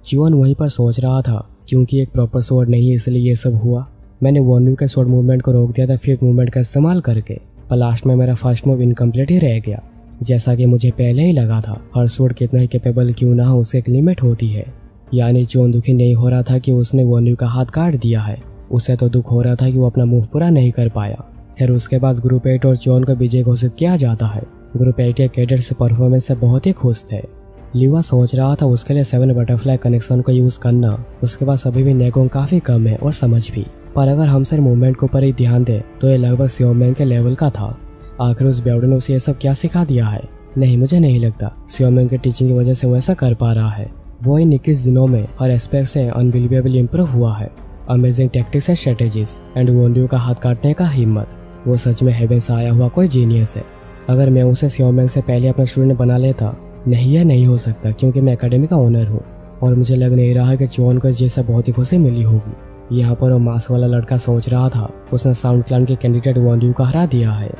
जियोन वहीं पर सोच रहा था क्योंकि एक प्रॉपर स्वॉर्ड नहीं इसलिए ये सब हुआ। मैंने वॉन्ड्यू के स्वॉर्ड मूवमेंट को रोक दिया था फिर मूवमेंट का इस्तेमाल करके, पर लास्ट में मेरा फर्स्ट मूव इनकम्प्लीट ही रह गया। जैसा कि मुझे पहले ही लगा था, हर स्वॉर्ड कितना ही कैपेबल क्यों ना हो उसे एक लिमिट होती है। यानी जियोन दुखी नहीं हो रहा था कि उसने वॉन्ड्यू का हाथ काट दिया है, उसे तो दुख हो रहा था कि वो अपना मूव पूरा नहीं कर पाया। फिर उसके बाद ग्रुप 8 और जियोन को विजय घोषित किया जाता है। ग्रुप 8 के कैडेट्स परफॉर्मेंस से बहुत ही खुश थे। लिवा सोच रहा था उसके लिए 7 बटरफ्लाई कनेक्शन को यूज करना, उसके बाद अभी भी नेगोंग काफी कम है और समझ भी, पर अगर हम सिर्फ मूवमेंट के ऊपर ही ध्यान दे तो ये लगभग सियोमेंग के लेवल का था। आखिर उस बेवड़े ने उसे ये सब क्या सिखा दिया है? नहीं, मुझे नहीं लगता सियोमेंग की टीचिंग की वजह से वो ऐसा कर पा रहा है। वो इन 21 दिनों में हर एस्पेक्ट से अनबिलीवेबली इंप्रूव हुआ है। Amazing tactics and strategies and वॉन्ड्यू का हाथ काटने का हिम्मत। वो सच में हेवन से आया हुआ कोई जीनियस है। अगर मैं उसे सियोमेंग से पहले अपना स्टूडेंट बना लेता, नहीं यह नहीं हो सकता क्योंकि मैं एकेडमी का ओनर हूँ, और मुझे लग नहीं रहा है कि जियोन को जैसा बहुत ही खुशी मिली होगी। यहाँ पर वो मास्क वाला लड़का सोच रहा था उसने साउंड क्लान के कैंडिडेट वॉन्ड्यू को हरा दिया है।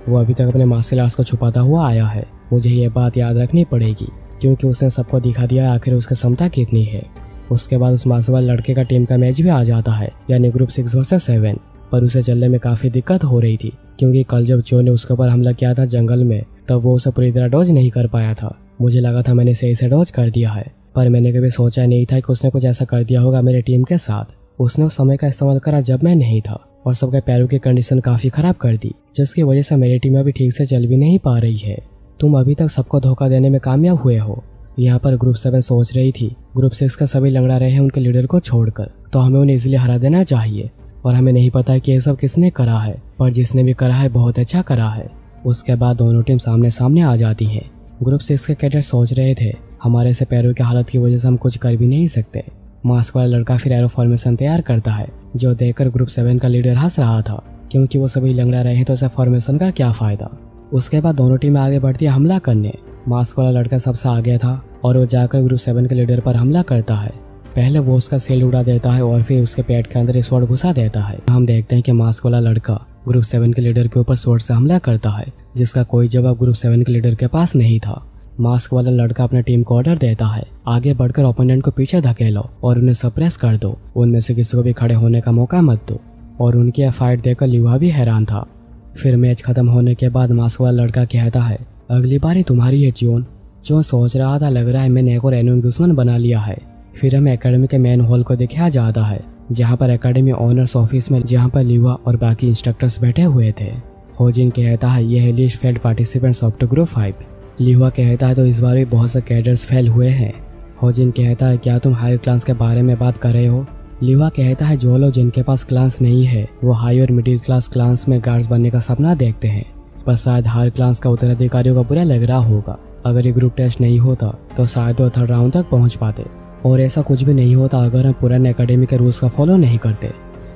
वो अभी तक अपने मार्शल आर्ट्स को छुपाता हुआ आया है। मुझे ये बात याद रखनी पड़ेगी क्योंकि उसने सबको दिखा दिया आखिर उसकी क्षमता कितनी है। उसके बाद उस मास्क वाले लड़के का टीम का मैच भी आ जाता है, यानी ग्रुप 6 वर्सेस 7, पर उसे चलने में काफी दिक्कत हो रही थी क्योंकि कल जब जियोन ने उसके ऊपर हमला किया था जंगल में, तब वो उसे पूरी तरह डॉज नहीं कर पाया था। मुझे लगा था मैंने सही से डॉज कर दिया है, पर मैंने कभी सोचा नहीं था कि उसने कुछ ऐसा कर दिया होगा मेरी टीम के साथ। उसने उस समय का इस्तेमाल करा जब मैं नहीं था और सबके पैरों की कंडीशन काफी खराब कर दी, जिसकी वजह से मेरी टीम अभी ठीक से चल भी नहीं पा रही है। तुम अभी तक सबको धोखा देने में कामयाब हुए हो। यहाँ पर ग्रुप 7 सोच रही थी ग्रुप 6 का सभी लंगड़ा रहे हैं उनके लीडर को छोड़कर, तो हमें उन्हें इजीली हरा देना चाहिए। और हमें नहीं पता कि ये सब किसने करा है, पर जिसने भी करा है बहुत अच्छा करा है। उसके बाद दोनों टीम सामने सामने आ जाती है। ग्रुप 6 के कैडेट सोच रहे थे हमारे से पैरों की हालत की वजह से हम कुछ कर भी नहीं सकते। मास्क वाला लड़का फिर एरो फॉर्मेशन तैयार करता है, जो देखकर ग्रुप 7 का लीडर हंस रहा था क्योंकि वो सभी लंगड़ा रहे हैं तो ऐसा फॉर्मेशन का क्या फायदा। उसके बाद दोनों टीमें आगे बढ़ती है हमला करने। मास्क वाला लड़का सबसे आगे था और वो जाकर ग्रुप 7 के लीडर पर हमला करता है। पहले वो उसका सेल उड़ा देता है और फिर उसके पेट के अंदर एक स्वॉर्ड घुसा देता है। हम देखते हैं कि मास्क वाला लड़का ग्रुप 7 के लीडर के ऊपर स्वॉर्ड से हमला करता है, जिसका कोई जवाब ग्रुप 7 के लीडर के पास नहीं था। मास्क वाला लड़का अपने टीम को ऑर्डर देता है, आगे बढ़कर ओपोनेंट को पीछे धकेलो और उन्हें सप्रेस कर दो, उनमें से किसी को भी खड़े होने का मौका मत दो। और उनकी यह फाइट देखकर लिवा भी हैरान था। फिर मैच खत्म होने के बाद मास्क वाला लड़का कहता है, अगली बारी तुम्हारी है जियोन। जियोन सोच रहा था, लग रहा है मैंने एक और एनुअल दुश्मन बना लिया है। फिर हमें एकेडमी के मेन हॉल को दिखाया जाता है, जहाँ पर एकेडमी ऑनर्स ऑफिस में जहाँ पर लिवा और बाकी इंस्ट्रक्टर्स बैठे हुए थे। होजिन कहता है, यह है list failed participants of group 5। लिवा कहता है, तो इस बार भी बहुत से कैडर्स फेल हुए हैं। होजिन कहता है, क्या तुम हायर क्लास के बारे में बात कर रहे हो? लिवा कहता है, जो लोग जिनके पास क्लास नहीं है वो हाई और मिडिल क्लास क्लास में गार्ड्स बनने का सपना देखते हैं, पर शायद हायर क्लास का उत्तराधिकारियों को बुरा लग रहा होगा। अगर ये ग्रुप टेस्ट नहीं होता तो शायद वो 3rd राउंड तक पहुंच पाते, और ऐसा कुछ भी नहीं होता अगर हम पुराने एकेडमी के रूल्स का फॉलो नहीं करते।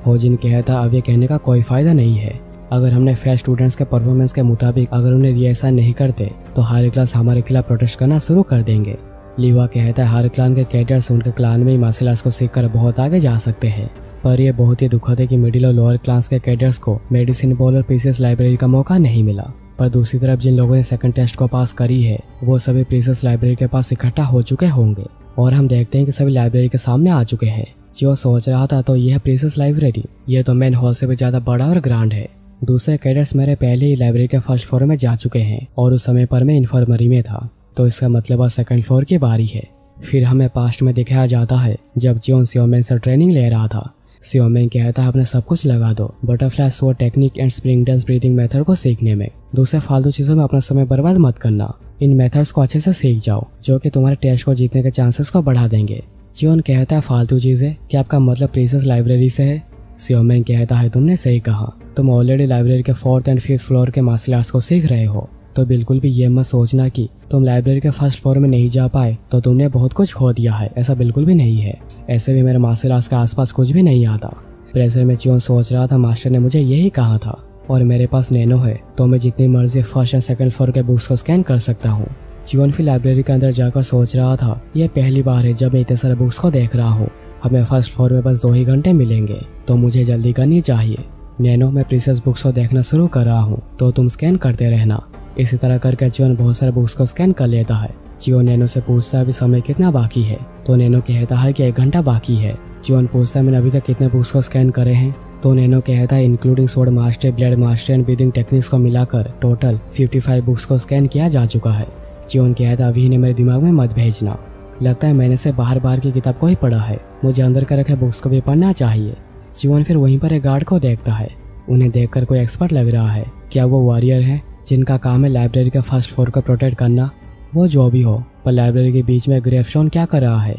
होजिन कहता, अब ये कहने का कोई फायदा नहीं है। अगर हमने फेयर स्टूडेंट्स के परफॉर्मेंस के मुताबिक अगर उन्हें रिएक्शन नहीं करते तो हायर क्लास हमारे खिलाफ प्रोटेस्ट करना शुरू कर देंगे। लिवा कहता है, हर क्लान के कैडर्स उनके क्लान में ही मार्शल आर्ट्स को सीखकर बहुत आगे जा सकते हैं, पर यह बहुत ही दुखद है कि मिडिल और लोअर क्लास के कैडर्स को मेडिसिन बॉल और प्रीसियस लाइब्रेरी का मौका नहीं मिला। पर दूसरी तरफ जिन लोगों ने सेकंड टेस्ट को पास करी है वो सभी प्रीसियस लाइब्रेरी के पास इकट्ठा हो चुके होंगे, और हम देखते हैं कि सभी लाइब्रेरी के सामने आ चुके हैं। जो सोच रहा था, तो यह प्रीसियस लाइब्रेरी ये तो मेन हॉल से भी ज्यादा बड़ा और ग्रांड है। दूसरे कैडर्स मेरे पहले ही लाइब्रेरी के फर्स्ट फ्लोर में जा चुके हैं और उस समय पर मैं इन्फर्मरी में था, तो इसका मतलब अब सेकंड फ्लोर की बारी है। फिर हमें पास्ट में दिखाया जाता है जब जियोन सियोमेन से ट्रेनिंग ले रहा था। सियोमेन कहता है, अपने सब कुछ लगा दो butterfly sword technique and spring dance breathing method को सीखने में। दूसरे फालतू चीजों में अपना समय बर्बाद मत करना। इन मेथड्स को अच्छे से सीख जाओ, जो कि तुम्हारे टेस्ट को जीतने के चांसेस को बढ़ा देंगे। जियोन कहता है, फालतू चीजें? क्या आपका मतलब प्रीसियस लाइब्रेरी से है? सियोमेन कहता है, तुमने सही कहा, तुम ऑलरेडी लाइब्रेरी के 4th और 5th फ्लोर के मार्शल आर्ट्स को सीख रहे हो, तो बिल्कुल भी ये मत सोचना कि तुम लाइब्रेरी के फर्स्ट फ्लोर में नहीं जा पाए तो तुमने बहुत कुछ खो दिया है। ऐसा बिल्कुल भी नहीं है। ऐसे भी मेरे मार्शल आर्ट्स के आसपास कुछ भी नहीं आता। प्रेशर में जियोन सोच रहा था, मास्टर ने मुझे यही कहा था, और मेरे पास नैनो है तो मैं जितनी मर्जी फर्स्ट और सेकंड फ्लोर के बुक्स को स्कैन कर सकता हूँ। जियोन फिर लाइब्रेरी के अंदर जाकर सोच रहा था, यह पहली बार है जब मैं इतने सारे बुक्स को देख रहा हूँ। हमें फर्स्ट फ्लोर में बस 2 ही घंटे मिलेंगे, तो मुझे जल्दी करनी चाहिए। नैनो, मैं प्रीसियस बुक्स को देखना शुरू कर रहा हूँ, तो तुम स्कैन करते रहना। इसी तरह करके जियोन बहुत सारे बुक्स को स्कैन कर लेता है। जियोन नैनो से पूछता है, अभी समय कितना बाकी है? तो नैनो कहता है कि 1 घंटा बाकी है। जियोन पूछता है, मैंने अभी तक कितने बुक्स को स्कैन करे हैं? तो नैनो कहता है, including sword master, blade master and breathing techniques को मिलाकर टोटल 55 बुक्स को स्कैन किया जा चुका है। जियोन कहता है, अभी इन्हें मेरे दिमाग में मत भेजना, लगता है मैंने से बाहर की किताब को ही पढ़ा है, मुझे अंदर के रखे बुक्स को भी पढ़ना चाहिए। जियोन फिर वहीं पर एक गार्ड को देखता है। उन्हें देखकर कोई एक्सपर्ट लग रहा है। क्या वो वॉरियर है जिनका काम है लाइब्रेरी का फर्स्ट फ्लोर को प्रोटेक्ट करना? वो जो भी हो, पर लाइब्रेरी के बीच में ग्रेवस्टोन क्या कर रहा है?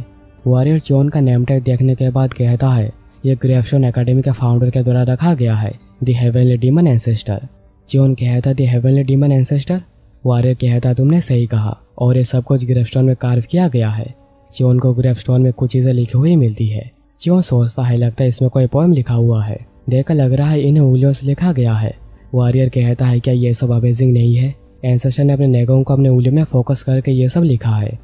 वॉरियर जियोन का नेम टैग देखने के बाद कहता है, यह ग्रेवस्टोन एकेडमी के फाउंडर के द्वारा रखा गया है, द हेवनली डीमन एंसेस्टर। जियोन कहता है, the heavenly demon ancestor? Warrior कहता है, तुमने सही कहा, और ये सब कुछ ग्रेवस्टोन में कार्व किया गया है। जियोन को ग्रेवस्टोन में कुछ चीजें लिखी हुई मिलती है। जियोन सोचता है, लगता है इसमें कोई पोएम लिखा हुआ है, देखकर लग रहा है इन्हें उंगलियों से लिखा गया है। वॉरियर कहता है, क्या ये सब अमेजिंग नहीं है? एंसेस्टर ने अपने नेगों को अपने उंगलियों में फोकस करके ये सब लिखा है।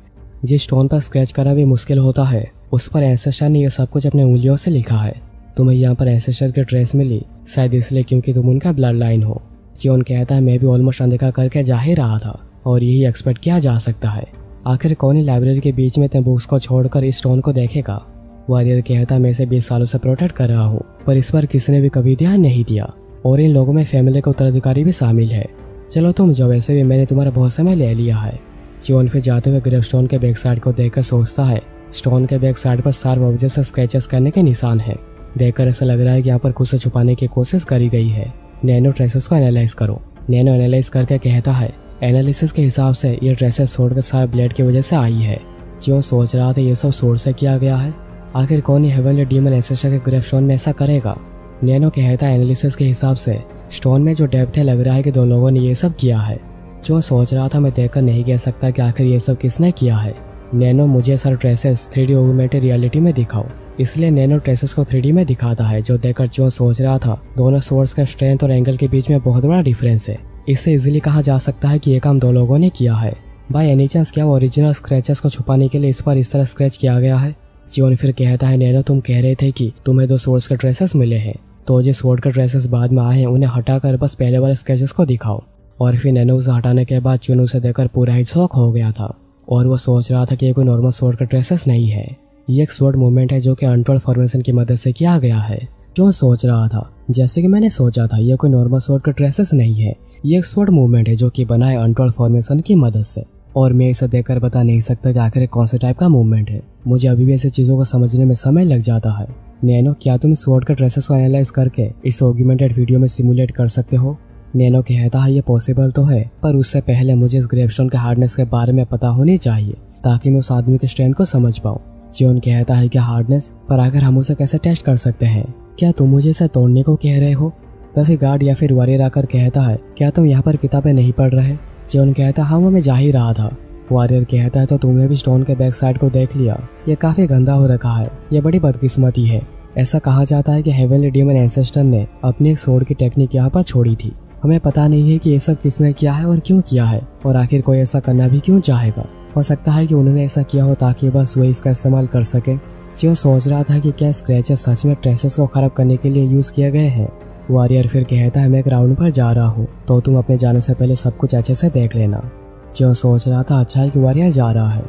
जिस स्टोन पर स्क्रैच करना भी मुश्किल होता है, उस पर एंसेस्टर ने यह सब कुछ अपने उंगलियों से लिखा है। तुम्हें यहाँ पर एंसेस्टर की ट्रेस मिली, शायद इसलिए क्योंकि तुम उनका ब्लड लाइन हो। जियोन कहता है, मैं भी ऑलमोस्ट अनदेखा करके जा ही रहा था, और यही एक्सपेक्ट किया जा सकता है। आखिर कौन ही लाइब्रेरी के बीच में इतने बुक्स को छोड़कर इस स्टोन को देखेगा? वॉरियर कहता है, मैं इसे 20 सालों से प्रोटेक्ट कर रहा हूँ, पर इस पर किसी ने भी कभी ध्यान नहीं दिया, और इन लोगों में फैमिली का उत्तराधिकारी भी शामिल है। चलो तुम जाओ, वैसे भी मैंने तुम्हारा बहुत समय ले लिया है। जियोन फिर जाते हुए ग्रेवस्टोन के बैक साइड को देखकर सोचता है, स्टोन के बैक साइड पर शार्प ऑब्जेक्ट से स्क्रैचेस करने के निशान है। देखकर ऐसा लग रहा है कि यहाँ पर कुछ से छुपाने की कोशिश करी गई है। नैनो ट्रेसेस को एनालाइज करो। नैनो एनालाइज करके कहता है, एनालिसिस के हिसाब से ये ट्रेसेस सोर्ड के शार्प ब्लेड की वजह से आई है। जियोन सोच रहा था, ये सब सोर्ड से किया गया है। आखिर कौन ही हेवनली डीमन एंसेस्टर के ग्रेवस्टोन में ऐसा करेगा? नैनो कहता है, एनालिसिस के हिसाब से स्टोन में जो डेप्थ है, लग रहा है कि 2 लोगों ने ये सब किया है। जो सोच रहा था, मैं देखकर नहीं कह सकता कि आखिर ये सब किसने किया है। नैनो, मुझे sir traces 3D augmented reality में दिखाओ। इसलिए नैनो ट्रेसेस को 3D में दिखाता है, जो देखकर जो सोच रहा था, दोनों सोर्स का स्ट्रेंथ और एंगल के बीच में बहुत बड़ा डिफरेंस है। इससे इजीली कहा जा सकता है कि ये काम 2 लोगों ने किया है। बाय एनी चांस क्या ओरिजिनल स्क्रैचेस को छुपाने के लिए इस पर इस तरह स्क्रैच किया गया है? जियोन फिर कहता है नैनो तुम कह रहे थे कि तुम्हें 2 सोर्ड्स के ट्रेसेस मिले हैं, तो जो सोर्ड के ट्रेसेस बाद में आए हैं उन्हें हटाकर बस पहले वाले स्केचेस को दिखाओ। और फिर नैनो उसे हटाने के बाद जियोन उसे देखकर पूरा ही शॉक हो गया था और वो सोच रहा था कि ये कोई नॉर्मल सोर्ड का ट्रेसेस नहीं है, ये एक सोर्ड मूवमेंट है जो कि अनटोल्ड फॉर्मेशन की मदद से किया गया है। जो सोच रहा था जैसे कि मैंने सोचा था, ये कोई नॉर्मल सोर्ड का ट्रेसेस नहीं है, ये एक सोर्ड मूवमेंट है जो कि बना है अनटोल्ड फॉर्मेशन की मदद से। और मैं इसे देखकर बता नहीं सकता कि आखिर कौन से टाइप का मूवमेंट है। मुझे अभी भी ऐसी चीजों को समझने में समय लग जाता है। नैनो क्या तुम इस सोर्ड के ट्रेसेस को एनालाइज करके इस ऑगमेंटेड वीडियो में सिमुलेट कर सकते हो? नैनो कहता है ये पॉसिबल तो है, पर उससे पहले मुझे इस ग्रेवस्टोन के हार्डनेस के बारे में पता होनी चाहिए ताकि मैं उस आदमी के स्ट्रेंथ को समझ पाऊँ। जियोन कहता है कि हार्डनेस, पर अगर हम उसे कैसे टेस्ट कर सकते हैं? क्या तुम मुझे इसे तोड़ने को कह रहे हो? तभी गार्ड या फिर वॉरियर आकर कहता है क्या तुम यहाँ पर किताबें नहीं पढ़ रहे? जियोन कहता है हाँ वो मैं जा ही रहा था। वॉरियर कहता है तो तुमने भी स्टोन के बैक साइड को देख लिया, ये काफी गंदा हो रखा है, ये बड़ी बदकिस्मती है। ऐसा कहा जाता है कि हेवनली डीमन एंसेस्टर ने अपनी एक सोर्ड की टेक्निक यहाँ पर छोड़ी थी। हमें पता नहीं है कि ये सब किसने किया है और क्यों किया है, और आखिर कोई ऐसा करना भी क्यों चाहेगा। हो सकता है कि उन्होंने ऐसा किया हो ताकि बस वही इसका इस्तेमाल कर सके। जो सोच रहा था कि क्या स्क्रैचेस सच में ट्रेसेस को खराब करने के लिए यूज किए गए हैं। वॉरियर फिर कहता है मैं एक राउंड पर जा रहा हूँ, तो तुम अपने जाने से पहले सब कुछ अच्छे से देख लेना। जो सोच रहा था अच्छा है कि वॉरियर जा रहा है।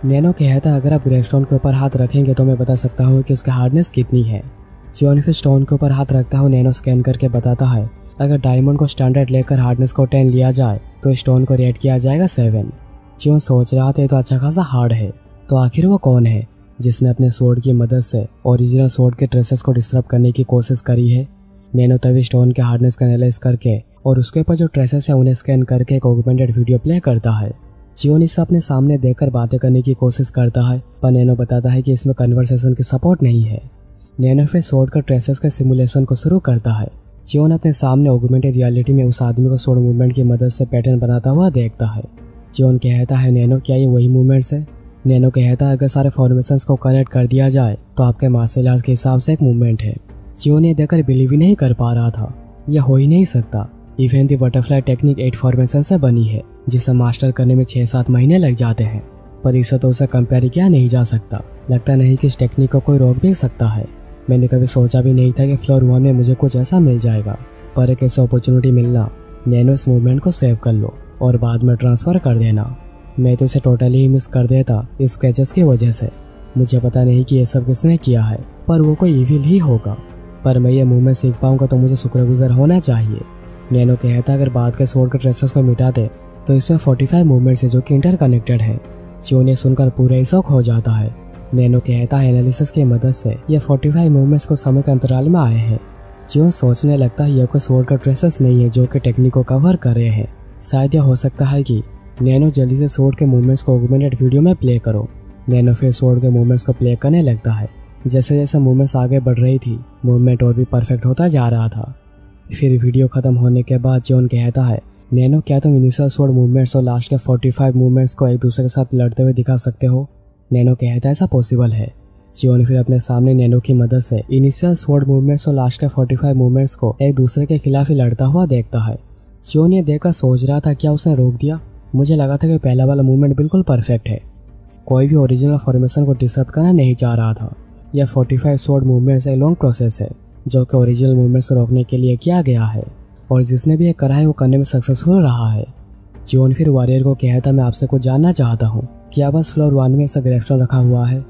नैनो कहता है अगर आप ग्रेवस्टोन के ऊपर हाथ रखेंगे तो मैं बता सकता हूँ कि इसकी हार्डनेस कितनी है। जियोन फिर स्टोन के ऊपर हाथ रखता हूँ, नैनो स्कैन करके बताता है अगर डायमंड को स्टैंडर्ड लेकर हार्डनेस को 10 लिया जाए तो स्टोन को रेट किया जाएगा 7। जियोन सोच रहा था तो अच्छा खासा हार्ड है, तो आखिर वो कौन है जिसने अपने सोर्ड की मदद से ओरिजिनल सोर्ड के ट्रेसेस को डिस्टर्ब करने की कोशिश करी है। नैनो तभी स्टोन के हार्डनेस को एनालाइज करके और उसके ऊपर जो ट्रेसेस है उन्हें स्कैन करके एक ऑगमेंटेड वीडियो प्ले करता है। जियोन इसे अपने सामने देखकर बातें करने की कोशिश करता है, पर नैनो बताता है कि इसमें कन्वर्सेशन की सपोर्ट नहीं है। नैनो फिर सोर्ड का ट्रेसेस के सिमुलेशन को शुरू करता है। जियोन अपने सामने ऑगमेंटेड रियलिटी में उस आदमी को सोर्ड मूवमेंट की मदद से पैटर्न बनाता हुआ देखता है। जियोन कहता है नैनो क्या ये वही मूवमेंट्स है? नैनो कहता है अगर सारे फॉर्मेशंस को कनेक्ट कर दिया जाए तो आपके मार्शल आर्ट्स के हिसाब से एक मूवमेंट है। जियोन ये देखकर बिलीव ही नहीं कर पा रहा था, यह हो ही नहीं सकता। Even the butterfly technique 8 formation से बनी है जिसे मास्टर करने में 6-7 महीने लग जाते हैं, पर इसे तो उसे कंपेयर किया नहीं जा सकता। लगता नहीं कि इस टेक्निक को कोई रोक भी सकता है। मैंने कभी सोचा भी नहीं था कि फ्लोर 1 में मुझे कुछ ऐसा मिल जाएगा, पर एक ऐसी अपॉर्चुनिटी मिलना। नैनो इस मूवमेंट को सेव कर लो और बाद में ट्रांसफर कर देना। मैं तो इसे टोटली ही मिस कर देता इस स्क्रैचेस की वजह से। मुझे पता नहीं कि ये सब किसने किया है, पर वो कोई इविल ही होगा। पर मैं ये मूवमेंट सीख पाऊंगा तो मुझे शुक्रगुजार होना चाहिए। नैनो कहता अगर बाद के सोर्ड के ट्रेसेस को मिटा दे तो इसमें 45 मूवमेंट्स है जो कि इंटरकनेक्टेड है। जियोन ये सुनकर पूरा ही शॉक हो जाता है। नैनो कहता है एनालिसिस की मदद से ये 45 मूवमेंट्स को समय के अंतराल में आए हैं। जियोन सोचने लगता है यह कोई सोर्ड का ट्रेसेस नहीं है जो कि टेक्निक को कवर कर रहे हैं। शायद यह हो सकता है कि नैनो जल्दी से सोर्ड के मूवमेंट्स को ऑगमेंटेड वीडियो में प्ले करो। नैनो फिर सोर्ड के मूवमेंट्स को प्ले करने लगता है। जैसे जैसे मूवमेंट्स आगे बढ़ रही थी मूवमेंट और भी परफेक्ट होता जा रहा था। फिर वीडियो खत्म होने के बाद जियोन कहता है नैनो क्या तुम इनिशियल सोर्ड मूवमेंट्स और लास्ट के 45 मूवमेंट्स को एक दूसरे के साथ लड़ते हुए दिखा सकते हो? नैनो कहता है ऐसा पॉसिबल है। जियोन फिर अपने सामने नैनो की मदद से इनिशियल सोर्ड मूवमेंट्स और लास्ट के 45 मूवमेंट्स को एक दूसरे के खिलाफ ही लड़ता हुआ देखता है। जियोन ये देखकर सोच रहा था क्या उसने रोक दिया? मुझे लगा था कि पहला वाला मूवमेंट बिल्कुल परफेक्ट है, कोई भी ओरिजिनल फॉर्मेशन को डिस्टर्ब करना नहीं चाह रहा था। यह 45 सोर्ड मूवमेंट्स एक लॉन्ग प्रोसेस है जो कि ओरिजिनल मूवमेंट्स को रोकने के लिए किया गया है, और जिसने भी ये करा है वो करने में सक्सेसफुल रहा है। जियोन फिर वॉरियर को कहता मैं आपसे कुछ जानना चाहता हूँ, क्या बस फ्लोर 1 में ऐसा ग्रेवस्टोन रखा हुआ है?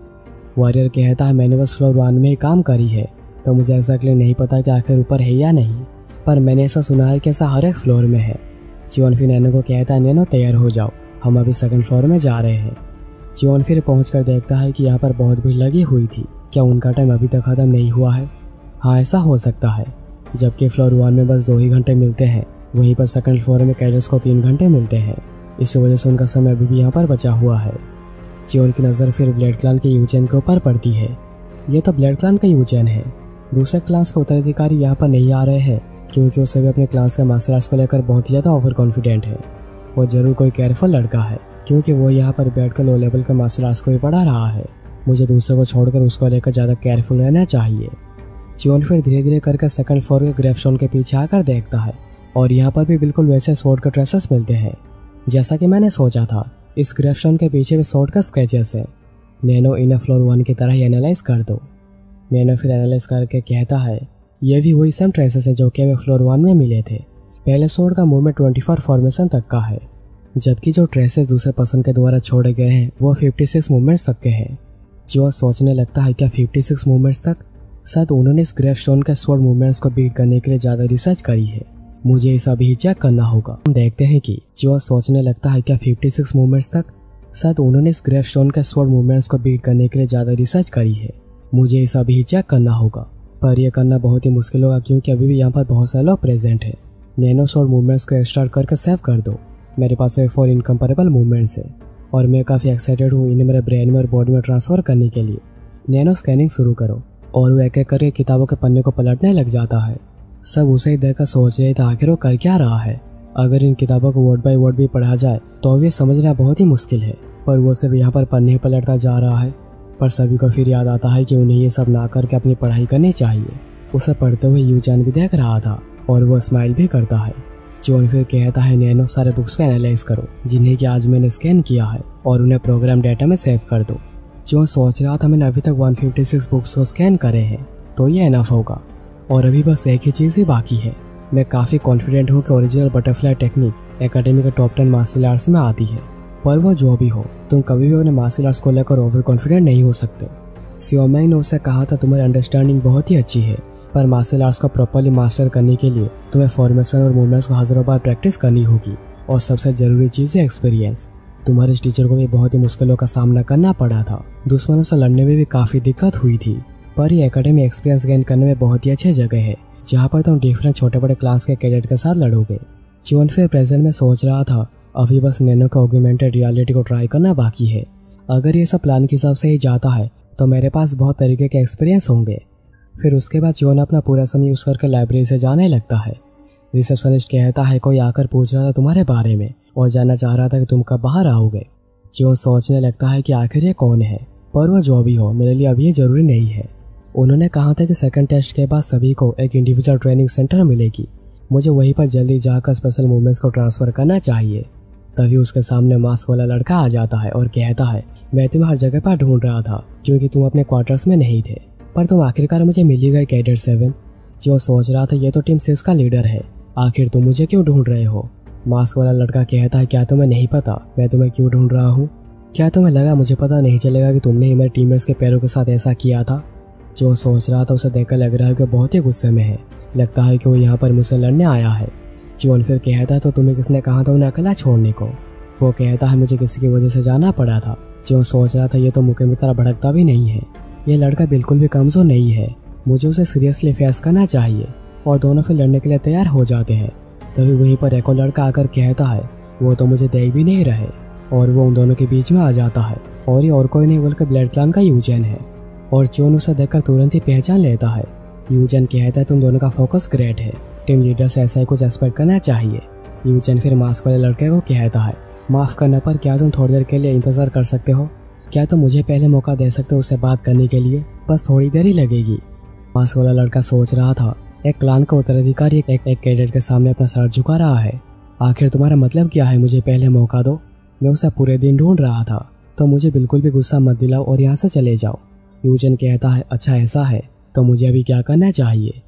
वॉरियर कहता है मैंने बस फ्लोर 1 में ही काम करी है, तो मुझे एग्जैक्टली नहीं पता कि आखिर ऊपर है या नहीं, पर मैंने ऐसा सुना है कि ऐसा हर एक फ्लोर में है। जियोन फिर नैनो को कहता है नैनो तैयार हो जाओ, हम अभी 2nd फ्लोर में जा रहे हैं। जियोन फिर पहुंचकर देखता है कि यहाँ पर बहुत भीड़ लगी हुई थी। क्या उनका टाइम अभी तक खत्म नहीं हुआ है? हाँ ऐसा हो सकता है। जबकि फ्लोर 1 में बस 2 ही घंटे मिलते हैं, वहीं पर 2nd फ्लोर में कैडेट्स को 3 घंटे मिलते हैं। इस वजह से उनका समय अभी भी यहाँ पर बचा हुआ है। जियोन की नज़र फिर ब्लेड क्लान के यूचेन के ऊपर पड़ती है। ये तो ब्लेड क्लान का यूचेन है। दूसरे क्लास के उत्तराधिकारी यहाँ पर नहीं आ रहे हैं क्योंकि वो सभी अपने क्लास के मार्शल आर्ट्स को लेकर बहुत ज़्यादा ओवर कॉन्फिडेंट है। वो जरूर कोई केयरफुल लड़का है क्योंकि वो यहाँ पर बैठ कर लो लेवल के मार्शल आर्ट्स को भी पढ़ा रहा है। मुझे दूसरे को छोड़कर उसको लेकर ज़्यादा केयरफुल रहना चाहिए। जियोन फिर धीरे धीरे करके 2nd फ्लोर के ग्रेवस्टोन के पीछे आकर देखता है, और यहाँ पर भी बिल्कुल वैसे सोर्ड के ट्रेसेस मिलते हैं जैसा कि मैंने सोचा था। इस ग्रेवस्टोन के पीछे भी सोर्ड का स्क्रैचेस है। नैनो इन्हें फ्लोर 1 की तरह ही एनालाइज कर दो। नैनो फिर एनालाइज करके कहता है ये भी वही सेम ट्रेसेस हैं जो कि हमें फ्लोर 1 में मिले थे। पहले सोड का मूवमेंट 24 फॉर्मेशन तक का है, जबकि जो ट्रेसेस दूसरे पर्सन के द्वारा छोड़े गए हैं वो 56 मूवमेंट्स तक के हैं। जो सोचने लगता है क्या 56 मूवमेंट्स तक? शायद उन्होंने इस ग्रेवस्टोन के सोड मूवमेंट्स को बीट करने के लिए ज़्यादा रिसर्च करी है, मुझे इस अभी चेक करना होगा। हम देखते हैं कि जो सोचने लगता है क्या 56 मूवमेंट्स तक? शायद उन्होंने इस ग्रेवस्टोन के सोड मूवमेंट्स को बीट करने के लिए ज़्यादा रिसर्च करी है, मुझे इस अभी चेक करना होगा। पर यह करना बहुत ही मुश्किल होगा क्योंकि अभी भी यहाँ पर बहुत सारे लोग प्रेजेंट हैं। नैनो सोड मूवमेंट्स को एक्सट्रैक्ट करके सेव कर दो। मेरे पास 4 इनकम्पेरेबल मूवमेंट्स है और मैं काफ़ी एक्साइटेड हूँ इन्हें मेरे ब्रेन में और बॉडी में ट्रांसफ़र करने के लिए। नैनो स्कैनिंग शुरू करो और वो एक एक करके किताबों के पन्ने को पलटने लग जाता है। सब उसे ही देखकर सोच रहे थे आखिर वो कर क्या रहा है। अगर इन किताबों को वर्ड बाय वर्ड भी पढ़ा जाए तो ये समझना बहुत ही मुश्किल है, पर वो सिर्फ यहाँ पर पन्ने पलटता जा रहा है। पर सभी को फिर याद आता है कि उन्हें ये सब ना करके अपनी पढ़ाई करनी चाहिए। उसे पढ़ते हुए यूजन भी देख रहा था और वो स्माइल भी करता है। जॉन फिर कहता है नैनो सारे बुक्स को एनालाइज करो जिन्हें कि आज मैंने स्कैन किया है और उन्हें प्रोग्राम डेटा में सेव कर दो। जॉन सोच रहा था मैंने अभी तक 156 बुक्स को स्कैन करे हैं तो ये इनफ होगा और अभी बस एक ही चीज़ ही बाकी है। मैं काफ़ी कॉन्फिडेंट हूँ कि ओरिजिनल बटरफ्लाई टेक्निक एकेडमी के टॉप 10 मार्शल आर्ट्स में आती है। पर वो जो भी हो, तुम कभी भी अपने मार्शल आर्ट्स को लेकर ओवर कॉन्फिडेंट नहीं हो सकते। सियोमैंग ने उससे कहा था तुम्हारी अंडरस्टैंडिंग बहुत ही अच्छी है, पर मार्शल आर्ट्स को प्रॉपर्ली मास्टर करने के लिए तुम्हें फॉर्मेशन और मूवमेंट्स को हजारों बार प्रैक्टिस करनी होगी और सबसे जरूरी चीज़ है एक्सपीरियंस। तुम्हारे टीचर को भी बहुत ही मुश्किलों का सामना करना पड़ा था, दुश्मनों से लड़ने में भी काफ़ी दिक्कत हुई थी, पर ये एकेडमी एक्सपीरियंस गेन करने में बहुत ही अच्छी जगह है जहाँ पर तुम डिफरेंट छोटे बड़े क्लास के कैडेट के साथ लड़ोगे। जीवन फिर प्रेजेंट में सोच रहा था अभी बस नैनो का ऑगमेंटेड रियलिटी को ट्राई करना बाकी है। अगर ये सब प्लान के हिसाब से ही जाता है तो मेरे पास बहुत तरीके के एक्सपीरियंस होंगे। फिर उसके बाद जीवन अपना पूरा समय यूज़ करके लाइब्रेरी से जाने लगता है। रिसेप्शनिस्ट कहता है कोई आकर पूछ रहा था तुम्हारे बारे में और जानना चाह रहा था कि तुम कब बाहर आओगे। जीवन सोचने लगता है कि आखिर ये कौन है, पर वह जो भी हो मेरे लिए अभी ये जरूरी नहीं है। उन्होंने कहा था कि सेकंड टेस्ट के बाद सभी को एक इंडिविजुअल ट्रेनिंग सेंटर मिलेगी, मुझे वहीं पर जल्दी जाकर स्पेशल मूवमेंट्स को ट्रांसफ़र करना चाहिए। तभी उसके सामने मास्क वाला लड़का आ जाता है और कहता है मैं तुम्हें हर जगह पर ढूंढ रहा था क्योंकि तुम अपने क्वार्टर्स में नहीं थे, पर तुम आखिरकार मुझे मिल ही गए कैडेट 7। जो सोच रहा था ये तो टीम 6 का लीडर है, आखिर तुम मुझे क्यों ढूंढ रहे हो? मास्क वाला लड़का कहता है क्या तुम्हें नहीं पता मैं तुम्हें क्यों ढूंढ रहा हूँ? क्या तुम्हें लगा मुझे पता नहीं चलेगा कि तुमने ही मेरे टीममेट्स के पैरों के साथ ऐसा किया था? जो सोच रहा था उसे देखकर लग रहा है कि बहुत ही गुस्से में है, लगता है कि वो यहाँ पर मुझसे लड़ने आया है। जीवन फिर कहता है तो तुम्हें किसने कहा था उन्हें अकेला छोड़ने को? वो कहता है मुझे किसी की वजह से जाना पड़ा था। जीवन सोच रहा था ये तो मुके में तरह भड़कता भी नहीं है, ये लड़का बिल्कुल भी कमज़ोर नहीं है, मुझे उसे सीरियसली फेस करना चाहिए। और दोनों फिर लड़ने के लिए तैयार हो जाते हैं। तभी वहीं पर एक और लड़का आकर कहता है वो तो मुझे देख भी नहीं रहे, और वो उन दोनों के बीच में आ जाता है और ये और कोई नहीं बल्कि ब्लड क्लान का यूजन है। और जोन उसे देखकर तुरंत ही पहचान लेता है। यूजन कहता है तुम दोनों का फोकस ग्रेट है, टीम लीडर से ऐसा ही कुछ एक्सपेक्ट करना चाहिए। यूजन फिर मास्क वाले लड़के को कहता है माफ़ करने पर क्या तुम थोड़ी देर के लिए इंतज़ार कर सकते हो? क्या तुम मुझे पहले मौका दे सकते हो उससे बात करने के लिए? बस थोड़ी देर ही लगेगी। मास्क वाला लड़का सोच रहा था एक क्लान का उत्तराधिकारी एक कैडेट के सामने अपना सर झुका रहा है, आखिर तुम्हारा मतलब क्या है? मुझे पहले मौका दो, मैं उसे पूरे दिन ढूंढ रहा था, तो मुझे बिल्कुल भी गुस्सा मत दिलाओ और यहाँ से चले जाओ। यूजन कहता है अच्छा ऐसा है तो मुझे अभी क्या करना चाहिए?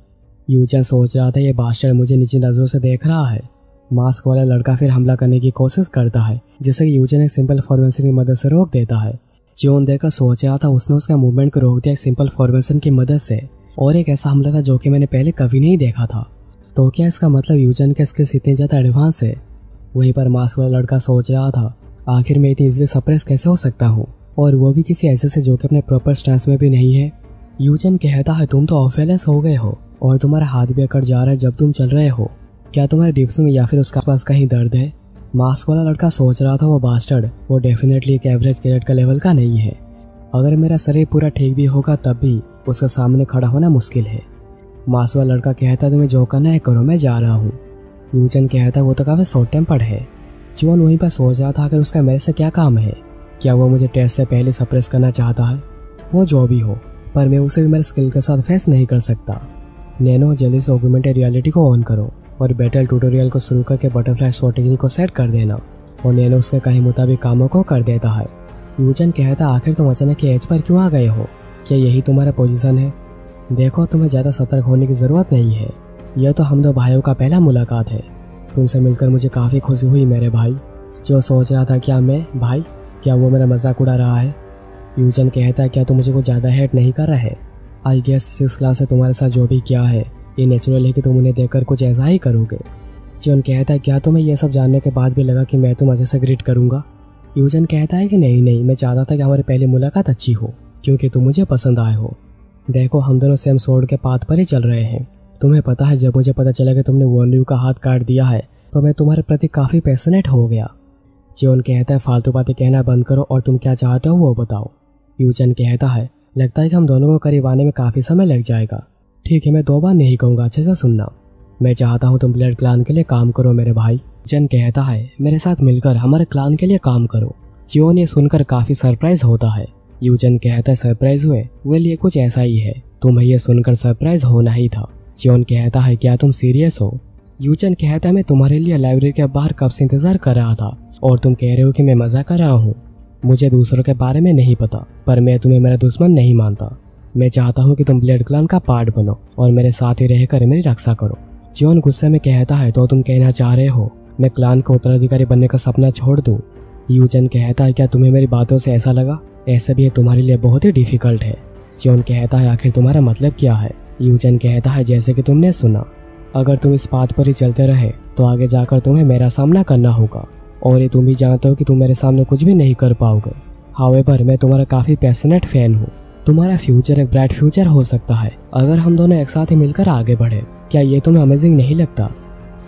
यूजन सोच रहा था ये बास्टर्ड मुझे नीची नज़रों से देख रहा है। मास्क वाला लड़का फिर हमला करने की कोशिश करता है, जिसे यूजन एक सिंपल फॉर्मेशन की मदद से रोक देता है। जोन देखकर सोच रहा था उसने उसका मूवमेंट को रोक दिया एक सिंपल फॉर्मेशन की मदद से, और एक ऐसा हमला था जो कि मैंने पहले कभी नहीं देखा था। तो क्या इसका मतलब यूजन के स्किल्स इतने ज़्यादा एडवांस है? वहीं पर मास्क वाला लड़का सोच रहा था आखिर मैं इतनी इजीली सप्रेस कैसे हो सकता हूँ, और वो भी किसी ऐसे से जो कि अपने प्रॉपर स्टांस में भी नहीं है। यूजन कहता है तुम तो ऑफ बैलेंस हो गए हो और तुम्हारा हाथ भी अकड़ जा रहा है जब तुम चल रहे हो, क्या तुम्हारे डिप्स में या फिर उसके आसपास कहीं दर्द है? मास्क वाला लड़का सोच रहा था वो बास्टर्ड वो डेफिनेटली एक एवरेज कैडेट का लेवल का नहीं है, अगर मेरा शरीर पूरा ठीक भी होगा तब भी उसके सामने खड़ा होना मुश्किल है। मास्क वाला लड़का कहता है तुम्हें जो करना है करो, मैं जा रहा हूँ। यूजन कहता है वो तो काफ़ी शॉर्ट टेम्पर्ड है। जोन वहीं पर सोच रहा था अगर उसका मेरे से क्या काम है, क्या वो मुझे टेस्ट से पहले सप्रेस करना चाहता है? वो जो भी हो, पर मैं उसे भी मेरे स्किल के साथ फेस नहीं कर सकता। नैनो जल्दी से ऑगमेंटेड रियलिटी को ऑन करो और बैटल ट्यूटोरियल को शुरू करके बटरफ्लाई शॉट टेक्निक को सेट कर देना। और नैनो उसके कहे मुताबिक कामों को कर देता है। यूजन कहता आखिर तुम अचानक के एज पर क्यों आ गए हो? क्या यही तुम्हारा पोजीशन है? देखो तुम्हें ज़्यादा सतर्क होने की ज़रूरत नहीं है। यह तो हम दो भाइयों का पहला मुलाकात है। तुमसे मिलकर मुझे काफ़ी खुशी हुई मेरे भाई। जो सोच रहा था क्या मैं भाई, क्या वो मेरा मजाक उड़ा रहा है? यूजन कहता क्या तुम मुझे कुछ ज़्यादा हेट नहीं कर रहे? आई गेस 6 क्लास से तुम्हारे साथ जो भी किया है ये नेचुरल है कि तुम उन्हें देखकर कुछ ऐसा ही करोगे। जियोन कहता है क्या तुम्हें यह सब जानने के बाद भी लगा कि मैं तो मज़े से ग्रीट करूँगा? यूजन कहता है कि नहीं, मैं चाहता था कि हमारी पहली मुलाकात अच्छी हो क्योंकि तुम मुझे पसंद आए हो। देखो हम दोनों सेम सोर्ड के पाथ पर ही चल रहे हैं। तुम्हें पता है जब मुझे पता चला कि तुमने वॉन्ड्यू का हाथ काट दिया है तो मैं तुम्हारे प्रति काफ़ी पैशनेट हो गया। जियोन कहता है फालतू बातें कहना बंद करो और तुम क्या चाहते हो वो बताओ। यूजन कहता है लगता है कि हम दोनों को करीब आने में काफ़ी समय लग जाएगा। ठीक है मैं 2 बार नहीं कहूँगा, अच्छे से सुनना। मैं चाहता हूँ तुम ब्लड क्लान के लिए काम करो मेरे भाई। जन कहता है मेरे साथ मिलकर हमारे क्लान के लिए काम करो। जियोन ये सुनकर काफ़ी सरप्राइज होता है। यूजन कहता है सरप्राइज हुए? वेल ये कुछ ऐसा ही है, तुम्हें यह सुनकर सरप्राइज होना ही था। जियोन कहता है क्या तुम सीरियस हो? यूजन कहता है मैं तुम्हारे लिए लाइब्रेरी के बाहर कब से इंतजार कर रहा था और तुम कह रहे हो कि मैं मजा कर रहा हूँ। मुझे दूसरों के बारे में नहीं पता पर मैं तुम्हें मेरा दुश्मन नहीं मानता। मैं चाहता हूँ कि तुम ब्लड क्लान का पार्ट बनो और मेरे साथ ही रहकर मेरी रक्षा करो। जियोन गुस्से में कहता है तो तुम कहना चाह रहे हो मैं क्लान का उत्तराधिकारी बनने का सपना छोड़ दूँ? यूजन कहता है क्या तुम्हें मेरी बातों से ऐसा लगा? ऐसे भी ये तुम्हारे लिए बहुत ही डिफिकल्ट है। जियोन कहता है आखिर तुम्हारा मतलब क्या है? यूजन कहता है जैसे कि तुमने सुना, अगर तुम इस बात पर ही चलते रहे तो आगे जाकर तुम्हें मेरा सामना करना होगा और ये तुम भी जानते हो कि तुम मेरे सामने कुछ भी नहीं कर पाओगे। हाउएवर मैं तुम्हारा काफ़ी पैशनेट फैन हूँ। तुम्हारा फ्यूचर एक ब्राइट फ्यूचर हो सकता है अगर हम दोनों एक साथ ही मिलकर आगे बढ़े। क्या ये तुम्हें अमेजिंग नहीं लगता?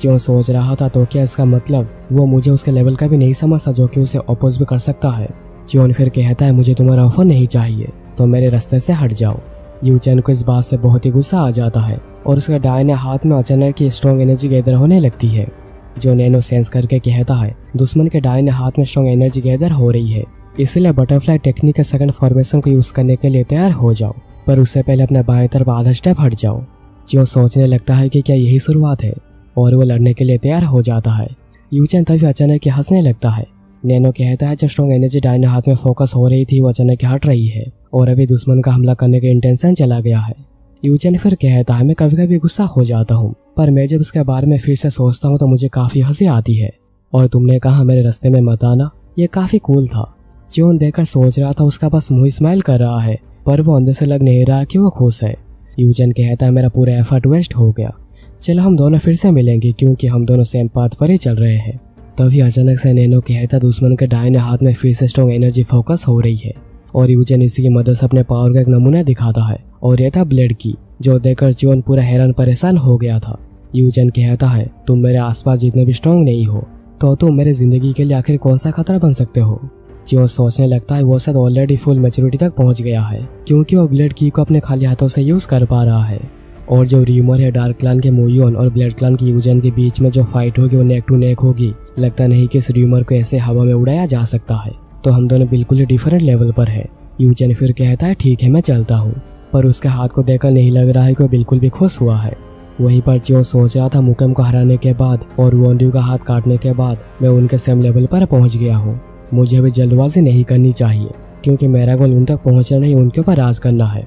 जियोन सोच रहा था तो क्या इसका मतलब वो मुझे उसके लेवल का भी नहीं समझता जो कि उसे अपोज भी कर सकता है। जियोन फिर कहता है मुझे तुम्हारा ऑफर नहीं चाहिए तो मेरे रास्ते से हट जाओ। यूजन को इस बात से बहुत ही गुस्सा आ जाता है और उसके दाहिने हाथ में अचानक की स्ट्रॉन्ग एनर्जी गैदर होने लगती है। जो नैनो सेंस करके कहता है दुश्मन के दाहिने हाथ में स्ट्रॉन्ग एनर्जी गैदर हो रही है, इसलिए बटरफ्लाई टेक्निक के सेकंड फॉर्मेशन को यूज करने के लिए तैयार हो जाओ, पर उससे पहले अपने बाएं तरफ आधा स्टेप हट जाओ। जियोन सोचने लगता है कि क्या यही शुरुआत है और वो लड़ने के लिए तैयार हो जाता है। यूजन तभी अचानक हंसने लगता है। नैनो कहता है जो स्ट्रॉन्ग एनर्जी दाहिने हाथ में फोकस हो रही थी वो अचानक हट रही है और अभी दुश्मन का हमला करने का इंटेंशन चला गया है। यूजन फिर कहता है मैं कभी कभी गुस्सा हो जाता हूँ पर मैं जब इसके बारे में फिर से सोचता हूँ तो मुझे काफी हंसी आती है और तुमने कहा मेरे रास्ते में मत आना, ये काफी कूल था। जियोन देखकर सोच रहा था उसका बस मुंह स्माइल कर रहा है पर वो अंदर से लग नहीं रहा कि वो खुश है। यूजन कहता है मेरा पूरा एफर्ट वेस्ट हो गया, चलो हम दोनों फिर से मिलेंगे क्योंकि हम दोनों सेम पाथ पर ही चल रहे हैं। तभी अचानक से नैनो कहता दुश्मन के दाहिने हाथ में फिर से स्ट्रॉन्ग एनर्जी फोकस हो रही है और यूजन इसी की मदद से अपने पावर का एक नमूना दिखाता है और यह था ब्लेड की, जो देखकर जियोन पूरा हैरान परेशान हो गया था। यूजन कहता है तुम मेरे आसपास जितने भी स्ट्रॉन्ग नहीं हो तो तुम मेरे जिंदगी के लिए आखिर कौन सा खतरा बन सकते हो। जियोन सोचने लगता है वो शायद ऑलरेडी फुल मैच्योरिटी तक पहुंच गया है क्योंकि वो ब्लेड की को अपने खाली हाथों से यूज कर पा रहा है और जो र्यूमर है डार्क क्लान के मोयोन और ब्लड क्लान की यूजन के बीच में जो फाइट होगी वो नेक टू नेक होगी। लगता नहीं कि इस र्यूमर को ऐसे हवा में उड़ाया जा सकता है, तो हम दोनों बिल्कुल ही डिफरेंट लेवल पर है। यूजन फिर कहता है ठीक है मैं चलता हूँ, पर उसके हाथ को देखकर नहीं लग रहा है कि वो बिल्कुल भी खुश हुआ है। वहीं पर जियोन सोच रहा था मुकेम को हराने के बाद और वॉन्ड्यू का हाथ काटने के बाद मैं उनके सेम लेवल पर पहुंच गया हूँ। मुझे अभी जल्दबाजी नहीं करनी चाहिए क्योंकि मेरा गोल उन तक पहुंचना नहीं उनके ऊपर राज करना है।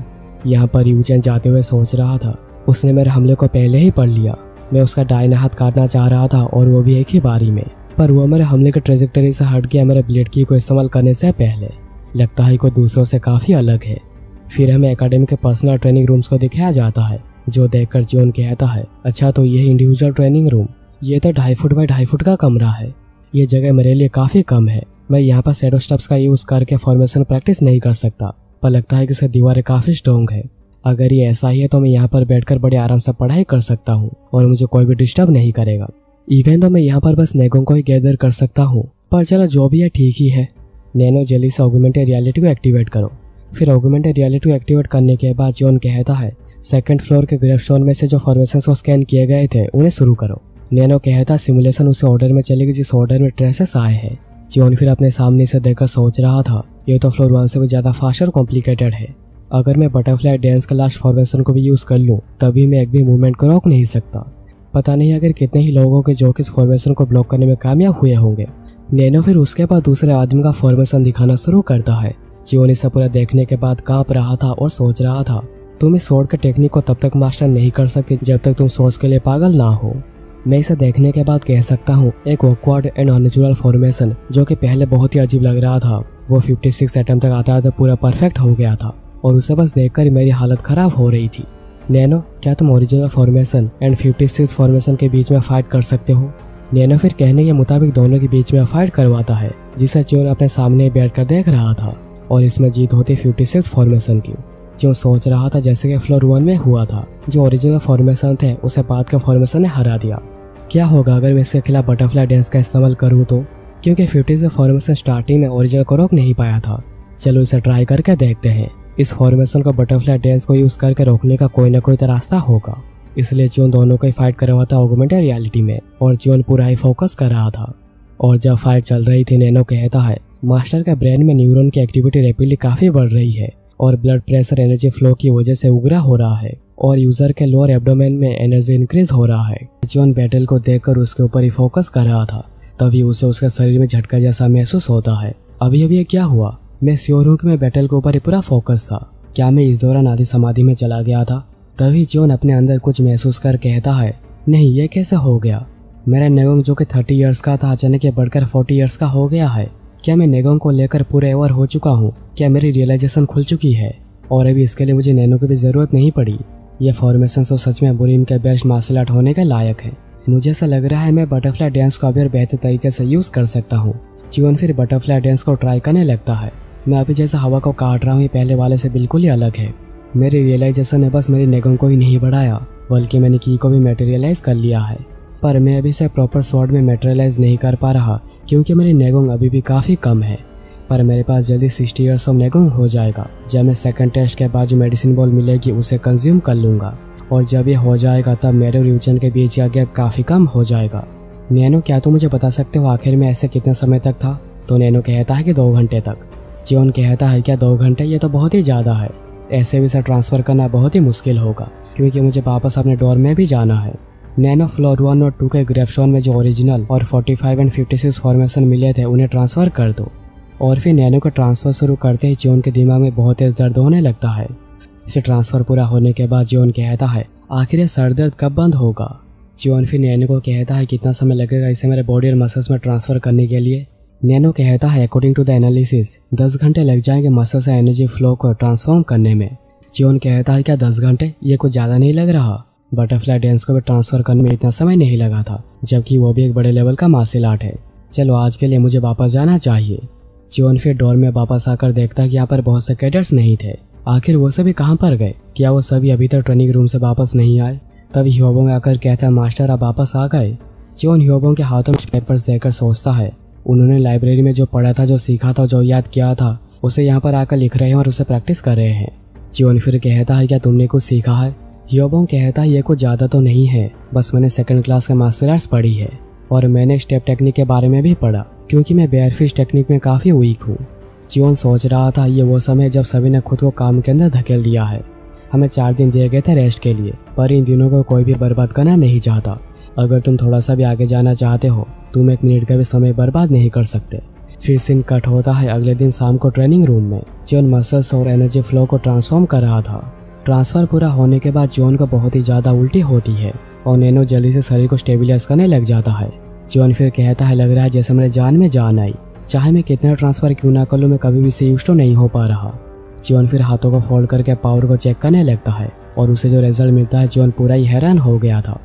यहाँ पर यूजन जाते हुए सोच रहा था उसने मेरे हमले को पहले ही पढ़ लिया। मैं उसका दाहिना हाथ काटना चाह रहा था और वो भी एक ही बारी में, पर वो मेरे हमले की ट्रेजेक्टरी से हट गया मेरे ब्लेड की को इस्तेमाल करने से पहले। लगता है कोई दूसरों से काफ़ी अलग है। फिर हमें एकेडमी के पर्सनल ट्रेनिंग रूम्स को दिखाया जाता है, जो देखकर जियोन कहता है अच्छा तो ये इंडिविजुअल ट्रेनिंग रूम, ये तो 2.5 फुट बाय 2.5 फुट का कमरा है। ये जगह मेरे लिए काफ़ी कम है, मैं यहाँ पर शैडो स्टेप्स का यूज़ करके फॉर्मेशन प्रैक्टिस नहीं कर सकता, पर लगता है कि इसकी दीवारें काफ़ी स्ट्रॉन्ग है। अगर ये ऐसा ही है तो मैं यहाँ पर बैठकर बड़े आराम से पढ़ाई कर सकता हूँ और मुझे कोई भी डिस्टर्ब नहीं करेगा। इवन तो मैं यहाँ पर बस नेगों को ही गैदर कर सकता हूँ, पर चलो जो भी है ठीक ही है। नैनो जल्दी से ऑगमेंटेड रियलिटी को एक्टिवेट करो। फिर ऑगमेंटेड रियलिटी को एक्टिवेट करने के बाद जियोन कहता है सेकंड फ्लोर के ग्रेवस्टोन में से जो फॉर्मेशंस को स्कैन किए गए थे उन्हें शुरू करो। नैनो कहता सिमुलेशन उस ऑर्डर में चलेगी जिस ऑर्डर में ट्रेसेस आए हैं। जियोन फिर अपने सामने से देखकर सोच रहा था ये तो फ्लोर 1 से भी ज़्यादा फास्ट और कॉम्प्लिकेटेड है। अगर मैं बटरफ्लाई डांस का लास्ट फॉर्मेशन को भी यूज़ कर लूँ तभी मैं एक भी मूवमेंट को रोक नहीं सकता। पता नहीं अगर कितने ही लोगों के जो कि इस फॉर्मेशन को ब्लॉक करने में कामयाब हुए होंगे, नैनो फिर उसके बाद दूसरे आदमी का फॉर्मेशन दिखाना शुरू करता है। जियोन इसे पूरा देखने के बाद कांप रहा था और सोच रहा था, तुम इस स्वॉर्ड के टेक्निक को तब तक मास्टर नहीं कर सकते जब तक तुम सोर्स के लिए पागल ना हो। मैं इसे देखने के बाद कह सकता हूँ एक ऑकवर्ड एंड अननेचुरल फॉर्मेशन जो कि पहले बहुत ही अजीब लग रहा था, वो 56 अटेम्प्ट तक आता था पूरा परफेक्ट हो गया था और उसे बस देखकर ही मेरी हालत खराब हो रही थी। नैनो, क्या तुम ओरिजिनल फॉर्मेशन एंड 56 फॉर्मेशन के बीच में फाइट कर सकते हो? नैनो फिर कहने के मुताबिक दोनों के बीच में फाइट करवाता है, जिसे जियोन अपने सामने बैठकर देख रहा था और इसमें जीत होती 56 फॉर्मेशन की। जो सोच रहा था जैसे कि फ्लोर 1 में हुआ था, जो ओरिजिनल फॉर्मेशन थे उसे बाद के फॉर्मेशन ने हरा दिया। क्या होगा अगर मैं इसके खिलाफ बटरफ्लाई डांस का इस्तेमाल करूँ तो? क्योंकि 56 फॉर्मेशन स्टार्टिंग में ओरिजिनल को रोक नहीं पाया था। चलो इसे ट्राई करके देखते हैं। इस फॉर्मेशन को बटरफ्लाई डांस को यूज करके रोकने का कोई ना कोई रास्ता होगा। इसलिए जियोन दोनों को ही फाइट कर रहा था ऑगमेंटेड रियलिटी में और जियोन पूरा ही फोकस कर रहा था। और जब फाइट चल रही थी, नैनो कहता है मास्टर का ब्रेन में न्यूरॉन की एक्टिविटी रैपिडली काफी बढ़ रही है और ब्लड प्रेशर एनर्जी फ्लो की वजह से उगरा हो रहा है और यूजर के लोअर एब्डोमेन में एनर्जी इंक्रीज हो रहा है। जियोन बैटल को देखकर उसके ऊपर ही फोकस कर रहा था, तभी उसे उसके शरीर में झटका जैसा महसूस होता है। अभी अभी क्या हुआ? मैं श्योर हूँ कि मैं बैटल के ऊपर ही पूरा फोकस था। क्या मैं इस दौरान आधी समाधि में चला गया था? तभी जियोन अपने अंदर कुछ महसूस कर कहता है, नहीं ये कैसे हो गया? मेरा नेगोंग जो कि 30 इयर्स का था अचानक ये बढ़कर 40 इयर्स का हो गया है। क्या मैं नेगोंग को लेकर पूरे ओवर हो चुका हूँ? क्या मेरी रियलाइजेशन खुल चुकी है और अभी इसके लिए मुझे नैनो की भी जरूरत नहीं पड़ी? ये फॉर्मेशन तो सच में बुरीम के बेस्ट मार्शल आर्ट होने के लायक है। मुझे ऐसा लग रहा है मैं बटरफ्लाई डांस को अभी और बेहतर तरीके से यूज कर सकता हूँ। जियोन फिर बटरफ्लाई डांस को ट्राई करने लगता है। मैं अभी जैसा हवा को काट रहा हूँ ये पहले वाले से बिल्कुल ही अलग है। मेरी रियलाइजेशन ने बस मेरी नेगोंग को ही नहीं बढ़ाया बल्कि मैंने की को भी मटेरियलाइज कर लिया है। पर मैं अभी से प्रॉपर स्वॉर्ड में मटेरियलाइज नहीं कर पा रहा क्योंकि मेरी नेगोंग अभी भी काफ़ी कम है। पर मेरे पास जल्दी 60 इयर्स ऑफ नेगोंग हो जाएगा। जब मैं सेकंड टेस्ट के बाद जो मेडिसिन बॉल मिलेगी उसे कंज्यूम कर लूँगा और जब ये हो जाएगा तब मेरे और यूचन के बीच का गैप काफ़ी कम हो जाएगा। नैनो, क्या तुम मुझे बता सकते हो आखिर में ऐसे कितने समय तक था? तो नैनो कहता है कि 2 घंटे तक। जियोन कहता है क्या 2 घंटे? ये तो बहुत ही ज़्यादा है। ऐसे भी इसे ट्रांसफ़र करना बहुत ही मुश्किल होगा क्योंकि मुझे वापस अपने डोर में भी जाना है। नैनो, फ्लोर 1 और 2 के ग्रेफशॉन में जो ओरिजिनल और 45 एंड 56 फॉर्मेशन मिले थे उन्हें ट्रांसफ़र कर दो। और फिर नैनो का ट्रांसफ़र शुरू करते ही जियोन के दिमाग में बहुत तेज दर्द होने लगता है। फिर ट्रांसफ़र पूरा होने के बाद जियोन कहता है आखिर सर दर्द कब बंद होगा? जियोन फिर नैनो को कहता है कितना समय लगेगा इसे मेरे बॉडी और मसल्स में ट्रांसफ़र करने के लिए? नैनो कहता है अकॉर्डिंग टू द एनालिसिस 10 घंटे लग जाएंगे मसल से एनर्जी फ्लो को ट्रांसफॉर्म करने में। जियोन कहता है क्या 10 घंटे? ये कुछ ज़्यादा नहीं लग रहा? बटरफ्लाई डांस को भी ट्रांसफ़र करने में इतना समय नहीं लगा था जबकि वो भी एक बड़े लेवल का मार्शल आर्ट है। चलो आज के लिए मुझे वापस जाना चाहिए। जियोन फिर डोर में वापस आकर देखता है कि यहाँ पर बहुत से कैडेट्स नहीं थे। आखिर वो सभी कहाँ पर गए? क्या वो सभी अभी तक ट्रेनिंग रूम से वापस नहीं आए? तभी ह्योबोंग आकर कहता है मास्टर आप वापस आ गए। जियोन ह्योबोंग के हाथों में पेपर्स देकर सोचता है उन्होंने लाइब्रेरी में जो पढ़ा था, जो सीखा था, जो याद किया था उसे यहाँ पर आकर लिख रहे हैं और उसे प्रैक्टिस कर रहे हैं। जियोन फिर कहता है क्या तुमने कुछ सीखा है? ह्योबोंग कहता है ये कुछ ज़्यादा तो नहीं है, बस मैंने 2nd क्लास के मार्शल आर्ट्स पढ़ी है और मैंने स्टेप टेक्निक के बारे में भी पढ़ा क्योंकि मैं बेयरफिश टेक्निक में काफ़ी वीक हूँ। जियोन सोच रहा था ये वो समय जब सभी ने खुद को काम के अंदर धकेल दिया है। हमें 4 दिन दिए गए थे रेस्ट के लिए, पर इन दिनों को कोई भी बर्बाद करना नहीं चाहता। अगर तुम थोड़ा सा भी आगे जाना चाहते हो तुम 1 मिनट का भी समय बर्बाद नहीं कर सकते। फिर सीन कट होता है अगले दिन शाम को ट्रेनिंग रूम में। जियोन मसल्स और एनर्जी फ्लो को ट्रांसफॉर्म कर रहा था। ट्रांसफर पूरा होने के बाद जियोन को बहुत ही ज़्यादा उल्टी होती है और नैनो जल्दी से शरीर को स्टेबिलाइज करने लग जाता है। जियोन फिर कहता है लग रहा है जैसे मेरे जान में जान आई, चाहे मैं कितना ट्रांसफर क्यों ना कर लूँ मैं कभी भी से यूज तो नहीं हो पा रहा। जियोन फिर हाथों को फोल्ड करके पावर को चेक करने लगता है और उसे जो रिजल्ट मिलता है जियोन पूरा ही हैरान हो गया था।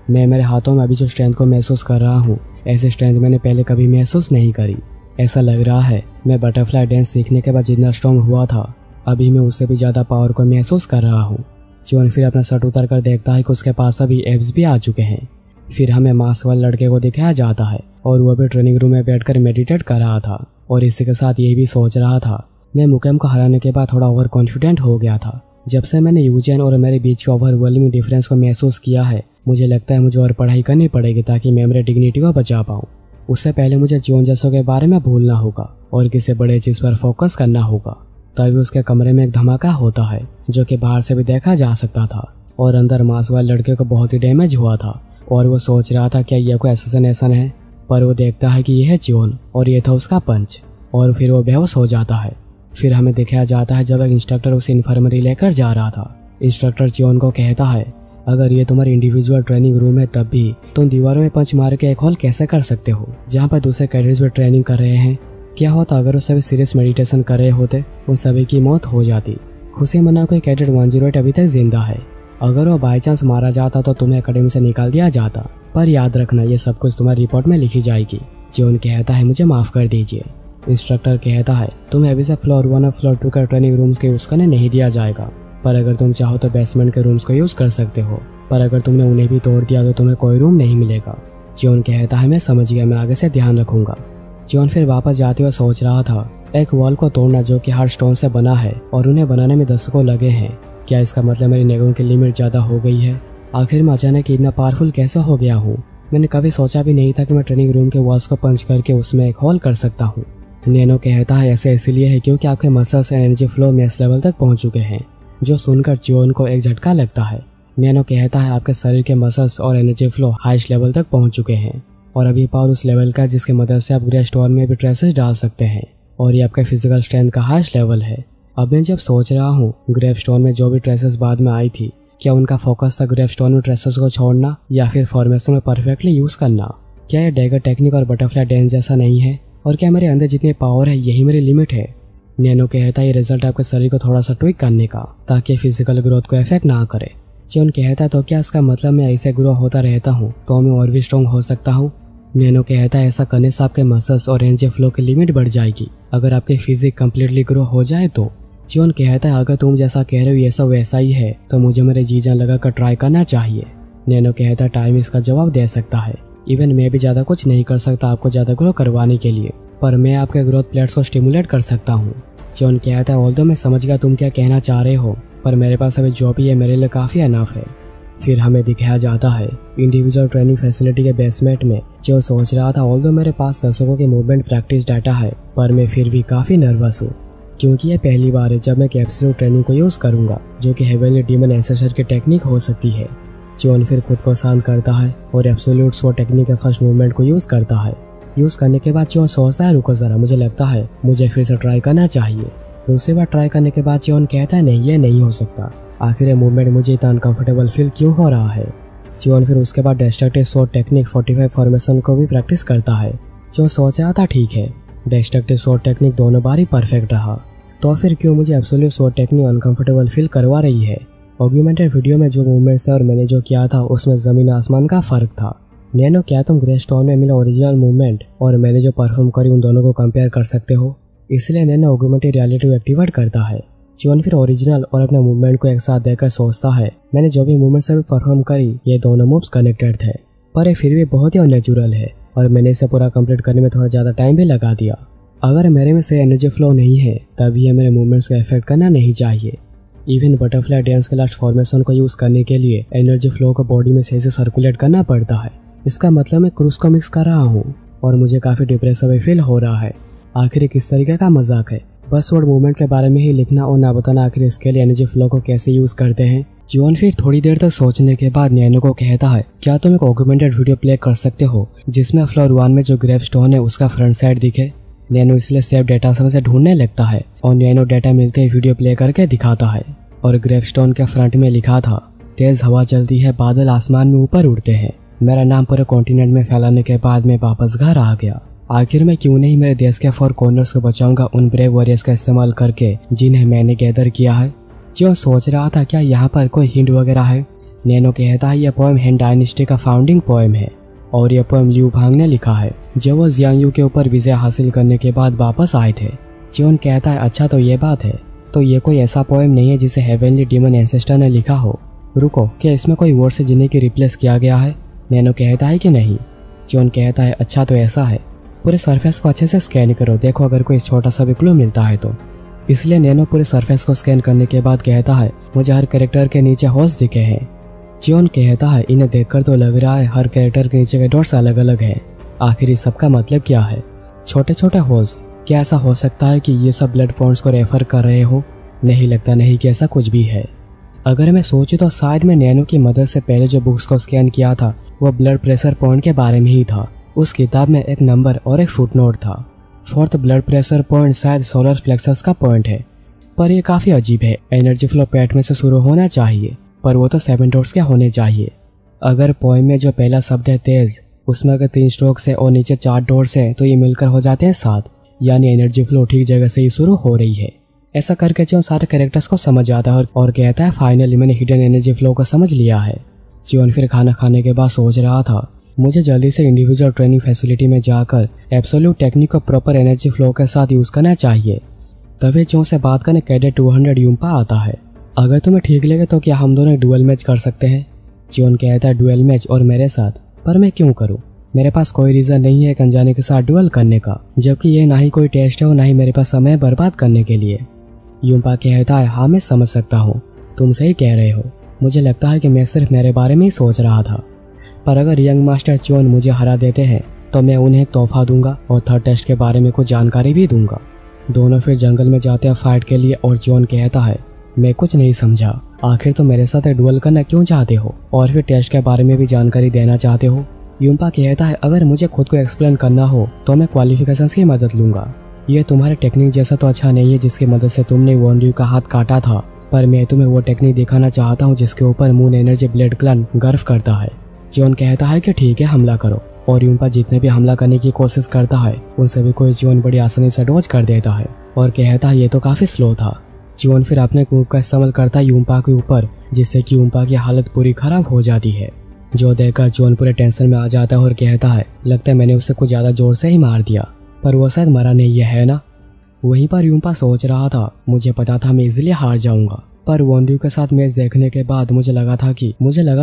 मैं मेरे हाथों में अभी जो स्ट्रेंथ को महसूस कर रहा हूँ ऐसी स्ट्रेंथ मैंने पहले कभी महसूस नहीं करी। ऐसा लग रहा है मैं बटरफ्लाई डांस सीखने के बाद जितना स्ट्रॉन्ग हुआ था अभी मैं उससे भी ज़्यादा पावर को महसूस कर रहा हूँ। जियोन फिर अपना शर्ट उतार कर देखता है कि उसके पास अभी एब्स भी आ चुके हैं। फिर हमें मास्क वाले लड़के को दिखाया जाता है और वह भी ट्रेनिंग रूम में बैठकर मेडिटेट कर रहा था और इसी के साथ ये भी सोच रहा था मैं मुकेम को हराने के बाद थोड़ा ओवर कॉन्फिडेंट हो गया था। जब से मैंने यूजन और मेरे बीच के ओवरवेलमिंग डिफरेंस को महसूस किया है मुझे लगता है मुझे और पढ़ाई करनी पड़ेगी ताकि मैं मेरे डिग्निटी को बचा पाऊँ। उससे पहले मुझे जियोन जसो के बारे में भूलना होगा और किसी बड़े चीज़ पर फोकस करना होगा। तभी उसके कमरे में एक धमाका होता है जो कि बाहर से भी देखा जा सकता था और अंदर मास्क वाले लड़के को बहुत ही डैमेज हुआ था और वो सोच रहा था क्या यह कोई असैसिनेशन है। पर वो देखता है कि यह है जियोन और ये था उसका पंच, और फिर वो बेहोश हो जाता है। फिर हमें दिखाया जाता है जब एक इंस्ट्रक्टर उसे इन्फर्मरी लेकर जा रहा था। इंस्ट्रक्टर जियोन को कहता है, अगर ये तुम्हारी इंडिविजुअल ट्रेनिंग रूम है तब भी तुम दीवारों में पंच मार के एक हॉल कैसे कर सकते हो जहाँ पर दूसरे कैडेट्स भी ट्रेनिंग कर रहे हैं। क्या होता अगर वो सभी सीरियस मेडिटेशन कर रहे होते, उन सभी की मौत हो जाती। खुशी मना कोई कैडेट 108 अभी तक जिंदा है। अगर वो बाई चांस मारा जाता तो तुम्हें अकेडमी से निकाल दिया जाता, पर याद रखना ये सब कुछ तुम्हारी रिपोर्ट में लिखी जाएगी। जियोन कहता है, मुझे माफ कर दीजिए। इंस्ट्रक्टर कहता है, तुम्हें अभी से फ्लोर 1 और फ्लोर 2 का ट्रेनिंग रूम्स के यूज करने नहीं दिया जाएगा, पर अगर तुम चाहो तो बेसमेंट के रूम्स को यूज कर सकते हो, पर अगर तुमने उन्हें भी तोड़ दिया तो तुम्हें कोई रूम नहीं मिलेगा। जियोन कहता है, मैं समझ गया, मैं आगे से ध्यान रखूंगा। जियोन फिर वापस जाते हुए सोच रहा था, एक वॉल को तोड़ना जो कि हार्ड स्टोन से बना है और उन्हें बनाने में दशकों लगे हैं, क्या इसका मतलब मेरी नेगों की लिमिट ज्यादा हो गई है? आखिर मैं अचानक इतना पावरफुल कैसे हो गया हूँ? मैंने कभी सोचा भी नहीं था कि मैं ट्रेनिंग रूम के वॉल्स को पंच करके उसमें एक होल कर सकता हूँ। नैनो कहता है, ऐसे इसलिए है क्योंकि आपके muscles energy flow max level तक पहुंच चुके हैं, जो सुनकर जियोन को एक झटका लगता है। नैनो कहता है, आपके शरीर के मसल्स और एनर्जी फ्लो हाईएस्ट लेवल तक पहुंच चुके हैं और अभी पावर उस लेवल का जिसकी मदद से आप ग्रे स्टोन में भी ट्रेसेस डाल सकते हैं, और ये आपके फिजिकल स्ट्रेंथ का हाईएस्ट लेवल है। अब मैं जब सोच रहा हूँ ग्रेव स्टोन में जो भी ट्रेसेस बाद में आई थी, क्या उनका फोकस था ग्रेव स्टोन में ट्रेसेस को छोड़ना या फिर फॉर्मेशन में परफेक्टली यूज करना? क्या ये डैगर टेक्निक और बटरफ्लाई डांस जैसा नहीं है? और क्या मेरे अंदर जितनी पावर है यही मेरी लिमिट है? नैनो कहता है, ये रिजल्ट आपके शरीर को थोड़ा सा ट्विक करने का, ताकि फिजिकल ग्रोथ को इफेक्ट ना करे। जियोन कहता है, तो क्या इसका मतलब मैं ऐसे ग्रो होता रहता हूँ तो मैं और भी स्ट्रॉन्ग हो सकता हूँ? नैनो कहता है, ऐसा करने से आपके मसल्स और एनर्जी फ्लो की लिमिट बढ़ जाएगी अगर आपके फिजिक कम्प्लीटली ग्रो हो जाए तो। जियोन कहता है, अगर तुम जैसा कह रहे हो ये सब वैसा ही है तो मुझे मेरे जी जान लगा कर ट्राई करना चाहिए। नैनो कहता है, टाइम इसका जवाब दे सकता है। इवन मैं भी ज्यादा कुछ नहीं कर सकता आपको ज्यादा ग्रो करवाने के लिए, पर मैं आपके ग्रोथ प्लेट्स को स्टिमुलेट कर सकता हूँ। जियोन कहता है, ऑल्दो मैं समझ गया तुम क्या कहना चाह रहे हो, पर मेरे पास अभी जो भी है मेरे लिए काफी अनफ है। फिर हमें दिखाया जाता है इंडिविजुअल ट्रेनिंग फैसिलिटी के बेसमेंट में। जो सोच रहा था, ऑल्दो मेरे पास दर्शकों के मूवमेंट प्रैक्टिस डाटा है, पर मैं फिर भी काफी नर्वस हूँ क्योंकि ये पहली बार है जब मैं कैप्सूल ट्रेनिंग को यूज करूंगा जो कि हेवनली डीमन एंसेस्टर की टेक्निक हो सकती है। जियोन फिर खुद को शांत करता है और एब्सोल्यूट स्वॉर्ड टेक्निक के फर्स्ट मूवमेंट को यूज करता है। यूज करने के बाद जियोन सोचता है, रुको जरा, मुझे लगता है मुझे फिर से ट्राई करना चाहिए। दूसरी बार ट्राई करने के बाद जियोन कहता है, नहीं ये नहीं हो सकता, आखिर ये मूवमेंट मुझे इतना अनकंफर्टेबल फील क्यों हो रहा है। जियोन फिर उसके बाद डिस्ट्रक्टिव स्वॉर्ड टेक्निक 45 फॉर्मेशन को भी प्रैक्टिस करता है। जियोन सोच रहा था, ठीक है, डिस्ट्रक्टिव स्वॉर्ड टेक्निक दोनों बार ही परफेक्ट रहा, तो फिर क्यों मुझे absolute sword technique uncomfortable feel करवा रही है। ऑगमेंटेड वीडियो में जो मूवमेंट्स है और मैंने जो किया था उसमें जमीन आसमान का फर्क था। नैनो, क्या तुम ग्रे स्टोन में मिला ओरिजिनल मूवमेंट और मैंने जो परफॉर्म करी उन दोनों को कंपेयर कर सकते हो? इसलिए नैनो ऑगमेंटेड रियलिटी एक्टिवेट करता है। जियोन फिर ओरिजिनल और अपने मूवमेंट को एक साथ देखकर सोचता है, मैंने जो भी मूवमेंट्स अभी परफॉर्म करी ये दोनों मूव्स कनेक्टेड थे, पर ये फिर भी बहुत ही अननेचुरल है और मैंने इसे पूरा कंप्लीट करने में थोड़ा ज्यादा टाइम भी लगा दिया। अगर मेरे में से एनर्जी फ्लो नहीं है तभी ये मेरे मूवमेंट्स को इफेक्ट करना नहीं चाहिए। इवन बटरफ्लाई डांस के लास्ट फॉर्मेशन को यूज करने के लिए एनर्जी फ्लो को बॉडी में सही से सर्कुलेट करना पड़ता है। इसका मतलब मैं क्रूज को मिक्स कर रहा हूँ और मुझे काफी डिप्रेसिव फील हो रहा है। आखिर किस तरीके का मजाक है, बस वर्ड मूवमेंट के बारे में ही लिखना और ना बताना आखिर इसके लिए एनर्जी फ्लो को कैसे यूज करते हैं। जियोन फिर थोड़ी देर तक सोचने के बाद नैनो को कहता है, क्या तुम एक ऑगमेंटेड वीडियो प्ले कर सकते हो जिसमें फ्लोर 1 में जो ग्रेव स्टोन है उसका फ्रंट साइड दिखे? नैनो इसलिए सेव डेटा से ढूंढने लगता है और नैनो डेटा मिलते ही वीडियो प्ले करके दिखाता है और ग्रेव स्टोन के फ्रंट में लिखा था, तेज हवा चलती है, बादल आसमान में ऊपर उड़ते हैं। मेरा नाम पूरे कॉन्टिनेंट में फैलाने के बाद मैं वापस घर आ गया। आखिर मैं क्यों नहीं मेरे देश के 4 कॉर्नर्स को बचाऊंगा उन ब्रेव वॉरियर्स का इस्तेमाल करके जिन्हें मैंने गैदर किया है। जो सोच रहा था, क्या यहाँ पर कोई हिंट वगैरह है? नैनो कहता है, यह पोएम हेन डायनेस्टी का फाउंडिंग पोएम है और यह पोएम लियू भांग ने लिखा है जब वो जियांग के ऊपर विजय हासिल करने के बाद वापस आए थे। जियोन कहता है, अच्छा तो ये बात है, तो ये कोई ऐसा पोएम नहीं है जिसे हेवनली डीमन एंसेस्टर ने लिखा हो। रुको, क्या इसमें कोई वर्ड से जिन्हें की रिप्लेस किया गया है? नैनो कहता है कि नहीं। जियोन कहता है, अच्छा तो ऐसा है, पूरे सरफेस को अच्छे से स्कैन करो, देखो अगर कोई छोटा सा भी क्लू मिलता है तो। इसलिए नैनो पूरे सरफेस को स्कैन करने के बाद कहता है, मुझे हर कैरेक्टर के नीचे होल्स दिखे हैं। जियोन कहता है, इन्हें देखकर तो लग रहा है हर कैरेक्टर के नीचे के डॉट्स अलग अलग हैं। आखिर इस सब का मतलब क्या है? छोटे छोटे होल्स, क्या ऐसा हो सकता है कि ये सब ब्लड पॉइंट्स को रेफर कर रहे हो? नहीं लगता नहीं कि ऐसा कुछ भी है। अगर मैं सोचूं तो शायद मैं नैनो की मदद से पहले जो बुक्स को स्कैन किया था वो ब्लड प्रेशर पॉइंट के बारे में ही था। उस किताब में एक नंबर और एक फुटनोट था। 4th ब्लड प्रेशर पॉइंट शायद सोलर प्लेक्सस का पॉइंट है, पर यह काफी अजीब है। एनर्जी फ्लो पेट में से शुरू होना चाहिए, पर वो तो 7 डॉट्स के होने चाहिए। अगर पोएम में जो पहला शब्द है तेज, उसमें अगर 3 स्ट्रोक्स है और नीचे 4 डॉट्स है तो ये मिलकर हो जाते हैं 7, यानी एनर्जी फ्लो ठीक जगह से ही शुरू हो रही है। ऐसा करके जो सारे कैरेक्टर्स को समझ जाता है और कहता है फाइनली मैंने हिडन एनर्जी फ्लो को समझ लिया है। जियोन फिर खाना खाने के बाद सोच रहा था मुझे जल्दी से इंडिविजुअल ट्रेनिंग फैसिलिटी में जाकर एब्सोल्यूट टेक्निक को प्रॉपर एनर्जी फ्लो के साथ यूज करना चाहिए। तभी जो से बात करने कैडेट 200 यूम्पा आता है। अगर तुम्हें ठीक लगे तो क्या हम दोनों डुअल मैच कर सकते हैं? जियोन कहता है डुअल मैच और मेरे साथ, पर मैं क्यों करूं? मेरे पास कोई रीजन नहीं है एक अनजाने के साथ डुअल करने का, जबकि ये ना ही कोई टेस्ट है और ना ही मेरे पास समय बर्बाद करने के लिए। यूम्पा कहता है हाँ मैं समझ सकता हूँ, तुम सही कह रहे हो। मुझे लगता है कि मैं सिर्फ मेरे बारे में ही सोच रहा था, पर अगर यंग मास्टर चियोन मुझे हरा देते हैं तो मैं उन्हें तोहफा दूंगा और 3rd टेस्ट के बारे में कुछ जानकारी भी दूंगा। दोनों फिर जंगल में जाते हैं फाइट के लिए और चियोन कहता है मैं कुछ नहीं समझा, आखिर तो मेरे साथ डुअल करना क्यों चाहते हो और फिर टेस्ट के बारे में भी जानकारी देना चाहते हो? यूम्पा कहता है अगर मुझे खुद को एक्सप्लेन करना हो तो मैं क्वालिफिकेशंस की मदद लूंगा। ये तुम्हारे टेक्निक जैसा तो अच्छा नहीं है जिसकी मदद से तुमने वॉन्ड्यू का हाथ काटा था, पर मैं तुम्हें वो टेक्निक दिखाना चाहता हूँ जिसके ऊपर मून एनर्जी ब्लेड क्लन गर्व करता है। जियोन कहता है कि ठीक है हमला करो, और यूम्पा जितने भी हमला करने की कोशिश करता है उन सभी को जियोन बड़ी आसानी से डॉज कर देता है और कहता है ये तो काफी स्लो था। जियोन फिर अपने मूव का इस्तेमाल करता है यूम्पा के ऊपर, जिससे कि यूम्पा की हालत पूरी खराब हो जाती है। जो देखकर जियोन पूरे टेंशन में आ जाता है और कहता है लगता है मैंने उसे कुछ ज्यादा जोर से ही मार दिया, पर वो शायद मरा नहीं है ना। वहीं पर यूम्पा सोच रहा था मुझे पता था मैं इजीली हार जाऊंगा, पर वॉन्ड्यू के साथ मैच देखने के बाद मुझे लगा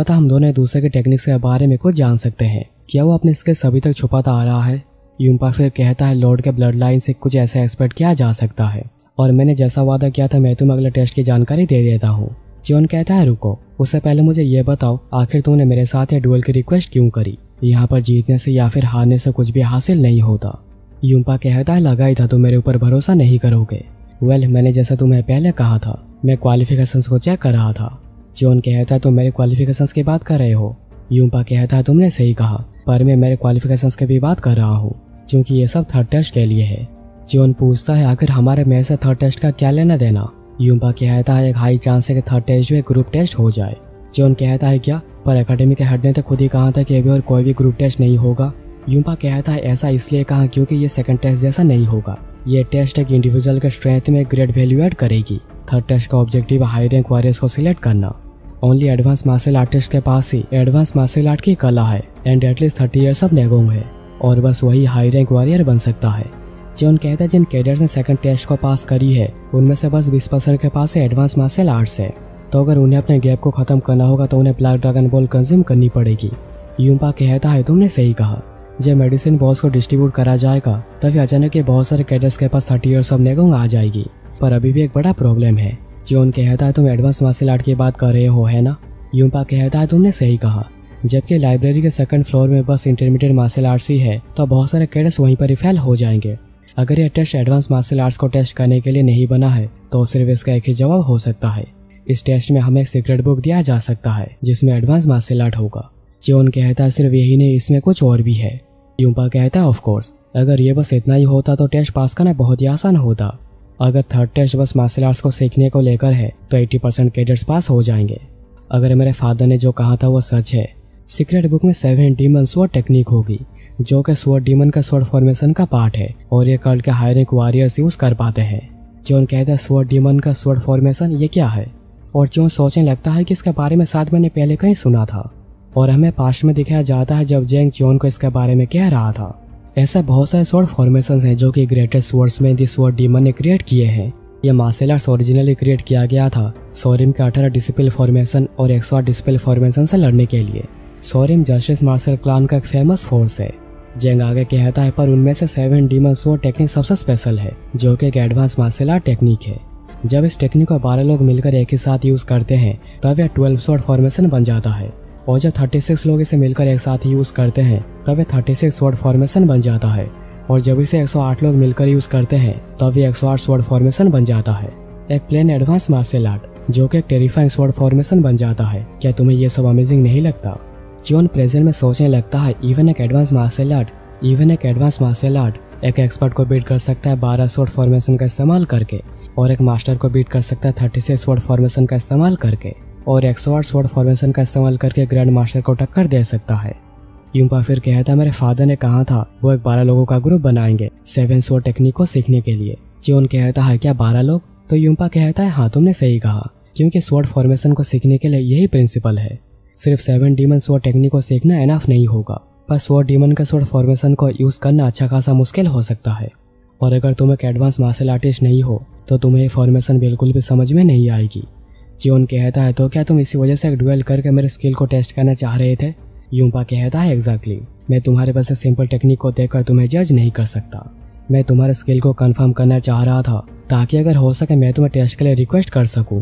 था हम दोनों एक दूसरे के टेक्निक्स के बारे में कुछ जान सकते हैं। क्या वो अपने स्किल्स अभी तक छुपाता आ रहा है? यूम्पा फिर कहता है लॉर्ड के ब्लड लाइन से कुछ ऐसा एक्सपेक्ट किया जा सकता है, और मैंने जैसा वादा किया था मैं तुम्हें अगले टेस्ट की जानकारी दे देता हूँ। जियोन कहता है रुको, उससे पहले मुझे ये बताओ आखिर तुमने मेरे साथ ये डुअल की रिक्वेस्ट क्यों करी? यहाँ पर जीतने से या फिर हारने से कुछ भी हासिल नहीं होता। यूम्पा कहता है लगा ही था तुम मेरे ऊपर भरोसा नहीं करोगे। मैंने जैसा तुम्हें पहले कहा था मैं क्वालिफिकेशंस को चेक कर रहा था। जियोन कहता है तुम मेरे क्वालिफिकेशंस की बात कर रहे हो? यूम्पा कहता है तुमने सही कहा, पर मैं मेरे क्वालिफिकेशंस की भी बात कर रहा हूँ क्योंकि ये सब 3rd टेस्ट के लिए है। जियोन पूछता है आखिर हमारे मैच से 3rd टेस्ट का क्या लेना देना? यूम्पा कहता है एक हाई चांस है कि 3rd टेस्ट भी ग्रुप टेस्ट हो जाए। जियोन कहता है क्या? पर एकेडमी के हेड ने तो खुद ही कहा था कि अभी और कोई भी ग्रुप टेस्ट नहीं होगा। यूम्पा कहता है ऐसा इसलिए कहा क्योंकि ये 2nd टेस्ट जैसा नहीं होगा। ये टेस्ट एक इंडिविजुअल के स्ट्रेंथ में ग्रेट वैल्यू ऐड करेगी। 3rd टेस्ट का ऑब्जेक्टिव हाई रैंक वॉरियर्स को सिलेक्ट करना। ओनली एडवांस मार्शल आर्टिस्ट के पास ही एडवांस मार्शल आर्ट की कला है एंड एटलीस्ट 30 ईयर्स ऑफ नेगोंग है, और बस वही हाई रैंक वॉरियर बन सकता है। जियोन कहता है जिन कैडेट्स ने 2nd टेस्ट को पास करी है उनमें से बस 20% के पास एडवांस मार्शल आर्ट्स है, तो अगर उन्हें अपने गैप को खत्म करना होगा तो उन्हें ब्लैक ड्रैगन बॉल कंज्यूम करनी पड़ेगी। यूम्पा कहता है तुमने सही कहा, जब मेडिसिन बॉल्स को डिस्ट्रीब्यूट करा जाएगा तभी अचानक ये बहुत सारे कैडेट्स के पास 30 ईयर्स ऑफ नेगोंग आ जाएगी, पर अभी भी एक बड़ा प्रॉब्लम है। जियोन कहता है तुम एडवांस मार्शल आर्ट की बात कर रहे हो है ना? यूम्पा कहता है तुमने सही कहा, जबकि लाइब्रेरी के 2nd फ्लोर में बस इंटरमीडिएट मार्शल आर्ट्स ही है तो बहुत सारे कैडेट्स वहीं पर ही फेल हो जाएंगे। अगर यह टेस्ट एडवांस मार्शल आर्ट्स को टेस्ट करने के लिए नहीं बना है तो सिर्फ इसका एक ही जवाब हो सकता है। इस टेस्ट में हमें एक सीक्रेट बुक दिया जा सकता है जिसमें एडवांस मार्शल आर्ट होगा। जियोन कहता है सिर्फ यही नहीं, इसमें कुछ और भी है। यूम्पा कहता है ऑफ कोर्स, अगर ये बस इतना ही होता तो टेस्ट पास करना बहुत ही आसान होता। अगर 3rd टेस्ट बस मार्शल आर्ट्स को सीखने को लेकर है तो 80% कैडेट्स पास हो जाएंगे। अगर मेरे फादर ने जो कहा था वो सच है, सीक्रेट बुक में 7 डीमन स्वॉर्ड टेक्निक होगी जो कि स्वॉर्ड डीमन का स्वॉर्ड फॉर्मेशन का पार्ट है और ये कल्ट के हाई रैंक वॉरियर्स यूज कर पाते हैं। जियोन कहता है स्वॉर्ड डीमन का स्वॉर्ड फॉर्मेशन ये क्या है? और जियोन सोचने लगता है कि इसके बारे में शायद मैंने पहले कहीं सुना था और हमें पास्ट में दिखाया जाता है जब जेंग जियोन को इसके बारे में कह रहा था। ऐसा बहुत सारे स्वॉर्ड फॉर्मेशंस हैं जो कि greatest swordsman the sword demon ने क्रिएट किए हैं। यह मार्शल आर्ट्स ओरिजिनली क्रिएट किया गया था सोरिम के 18 डिसिपल फॉर्मेशन और 108 डिसिपल फॉर्मेशन से लड़ने के लिए। सोरिम जस्टिस मार्शल क्लान का एक फेमस फोर्स है। जेंग आगे कहता है पर उनमें से 7 डीमन स्वॉर्ड टेक्निक सबसे स्पेशल है जो कि एक एडवांस मार्शल आर्ट टेक्निक है। जब इस टेक्निक को 12 लोग मिलकर एक ही साथ यूज करते हैं तब यह 12 स्वॉर्ड फॉर्मेशन बन जाता है, और जब 36 लोग इसे मिलकर एक साथ यूज करते हैं तब यह 36 स्वॉर्ड फॉर्मेशन बन जाता है, और जब इसे 108 लोग मिलकर यूज करते हैं तब ये 108 स्वॉर्ड फॉर्मेशन बन जाता है। एक प्लेन एडवांस मार्शल आर्ट जो कि एक टेरिफाइंग स्वॉर्ड फॉर्मेशन बन जाता है। क्या तुम्हें ये सब अमेजिंग नहीं लगता? जियोन प्रेजेंट में सोचने लगता है इवन एक एडवांस मार्शल आर्ट इवन एक एडवांस मार्शल आर्ट एक एक्सपर्ट को बीट कर सकता है 12 स्वॉर्ड फॉर्मेशन का इस्तेमाल करके, और एक मास्टर को बीट कर सकता है 36 स्वॉर्ड फॉर्मेशन का इस्तेमाल करके, और 108 स्वॉर्ड फॉर्मेशन का इस्तेमाल करके ग्रैंड मास्टर को टक्कर दे सकता है। यूम्पा फिर कहता है मेरे फादर ने कहा था वो एक 12 लोगों का ग्रुप बनाएंगे 7 स्वॉर्ड टेक्निक को सीखने के लिए। जियोन कहता है क्या 12 लोग? तो यूम्पा कहता है हाँ तुमने सही कहा, क्योंकि स्वॉर्ड फॉर्मेशन को सीखने के लिए यही प्रिंसिपल है। सिर्फ 7 डीमन स्वॉर्ड टेक्निक को सीखना एनफ नहीं होगा, पर स्वॉर्ड डीमन का स्वॉर्ड फॉर्मेशन को यूज करना अच्छा खासा मुश्किल हो सकता है। और अगर तुम एक एडवांस मार्शल आर्टिस्ट नहीं हो तो तुम्हें ये फॉर्मेशन बिल्कुल भी समझ में नहीं आएगी। जियोन कहता है तो क्या तुम इसी वजह से एक ड्यूएल करके मेरे स्किल को टेस्ट करना चाह रहे थे? यूम्पा कहता है एग्जैक्टली, मैं तुम्हारे बस सिंपल टेक्निक को देखकर तुम्हें जज नहीं कर सकता। मैं तुम्हारे स्किल को कंफर्म करना चाह रहा था ताकि अगर हो सके मैं तुम्हें टेस्ट के लिए रिक्वेस्ट कर सकूं।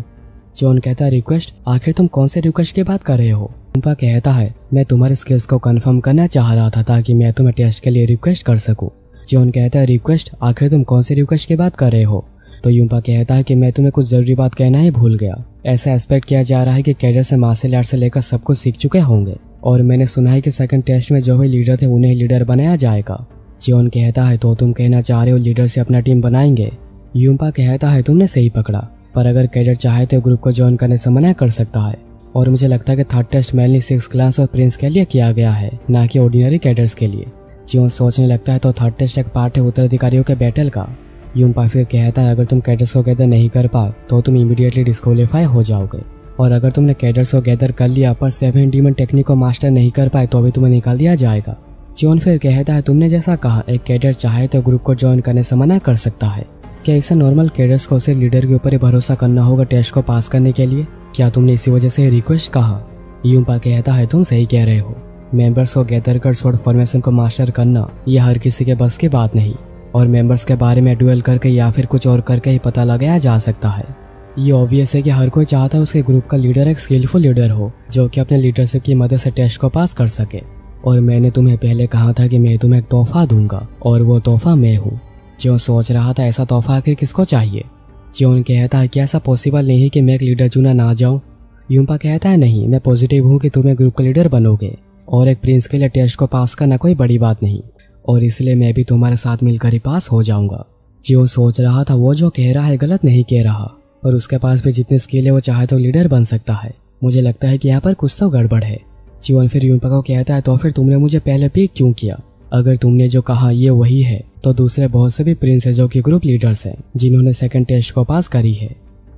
जियोन कहता है रिक्वेस्ट? आखिर तुम कौन से रिक्वेस्ट की बात कर रहे हो? यूम्पा कहता है मैं तुम्हारे स्किल्स को कंफर्म करना चाह रहा था ताकि मैं तुम्हें टेस्ट के लिए रिक्वेस्ट कर सकूं। जियोन कहता है रिक्वेस्ट? आखिर तुम कौन सी रिक्वेस्ट की बात कर रहे हो? तो यूम्पा कहता है कि मैं तुम्हें कुछ जरूरी बात कहना ही भूल गया। ऐसा एक्सपेक्ट किया जा रहा है कि कैडर से मार्शल आर्ट से लेकर सब कुछ सीख चुके होंगे, और मैंने सुना है कि सेकंड टेस्ट में जो भी लीडर थे उन्हें लीडर बनाया जाएगा। जियोन कहता है तो तुम कहना चाह रहे हो लीडर से अपना टीम बनाएंगे? यूम्पा कहता है तुमने सही पकड़ा, पर अगर कैडर चाहे तो ग्रुप को ज्वाइन करने से मना कर सकता है, और मुझे लगता है कि थर्ड टेस्ट मेनली 6 क्लान्स और प्रिंस के लिए किया गया है, ना कि ऑर्डिनरी कैडर्स के लिए। जियोन सोचने लगता है तो थर्ड टेस्ट एक पार्ट है उत्तराधिकारियों के बैटल का। यूम्पा फिर कहता है अगर तुम कैडर्स को गैदर नहीं कर पाओ तो तुम इमीडिएटली डिस्क्वालीफाई हो जाओगे, और अगर तुमने कैडर्स को गैदर कर लिया पर 7 डीमन टेक्निक को मास्टर नहीं कर पाए तो भी तुम्हें निकाल दिया जाएगा। जियोन फिर कहता है तुमने जैसा कहा एक कैडर चाहे तो ग्रुप को ज्वाइन करने से मना कर सकता है। क्या इसे नॉर्मल कैडर्स को सिर्फ लीडर के ऊपर ही भरोसा करना होगा टेस्ट को पास करने के लिए? क्या तुमने इसी वजह से रिक्वेस्ट कहा? यूम्पा कहता है तुम सही कह रहे हो, मेंबर्स को गैदर कर स्वॉर्ड फॉर्मेशन को मास्टर करना यह हर किसी के बस की बात नहीं, और मेंबर्स के बारे में ड्यूएल करके या फिर कुछ और करके ही पता लगाया जा सकता है। ये ऑब्वियस है कि हर कोई चाहता है उसके ग्रुप का लीडर एक स्किलफुल लीडर हो जो कि अपने लीडरशिप की मदद से टेस्ट को पास कर सके। और मैंने तुम्हें पहले कहा था कि मैं तुम्हें एक तोहफा दूंगा, और वो तोहफा मैं हूँ। जियोन सोच रहा था ऐसा तोहफा आखिर किसको चाहिए। जियोन कहता है कि ऐसा पॉसिबल नहीं है कि मैं एक लीडर चुना ना जाऊं। यूम्पा कहता है नहीं, मैं पॉजिटिव हूँ कि तुम्हें ग्रुप का लीडर बनोगे, और एक प्रिंस के लिए टेस्ट को पास करना कोई बड़ी बात नहीं, और इसलिए मैं भी तुम्हारे साथ मिलकर ही पास हो जाऊंगा। जियोन सोच रहा था वो जो कह रहा है गलत नहीं कह रहा, और उसके पास भी जितनी स्किल है वो चाहे तो लीडर बन सकता है। मुझे लगता है कि यहाँ पर कुछ तो गड़बड़ है। जियोन फिर यूम्पा को कहता है तो फिर तुमने मुझे पहले पिक क्यों किया? अगर तुमने जो कहा ये वही है तो दूसरे बहुत से भी प्रिंस है जो कि ग्रुप लीडर्स हैं जिन्होंने सेकंड टेस्ट को पास करी है।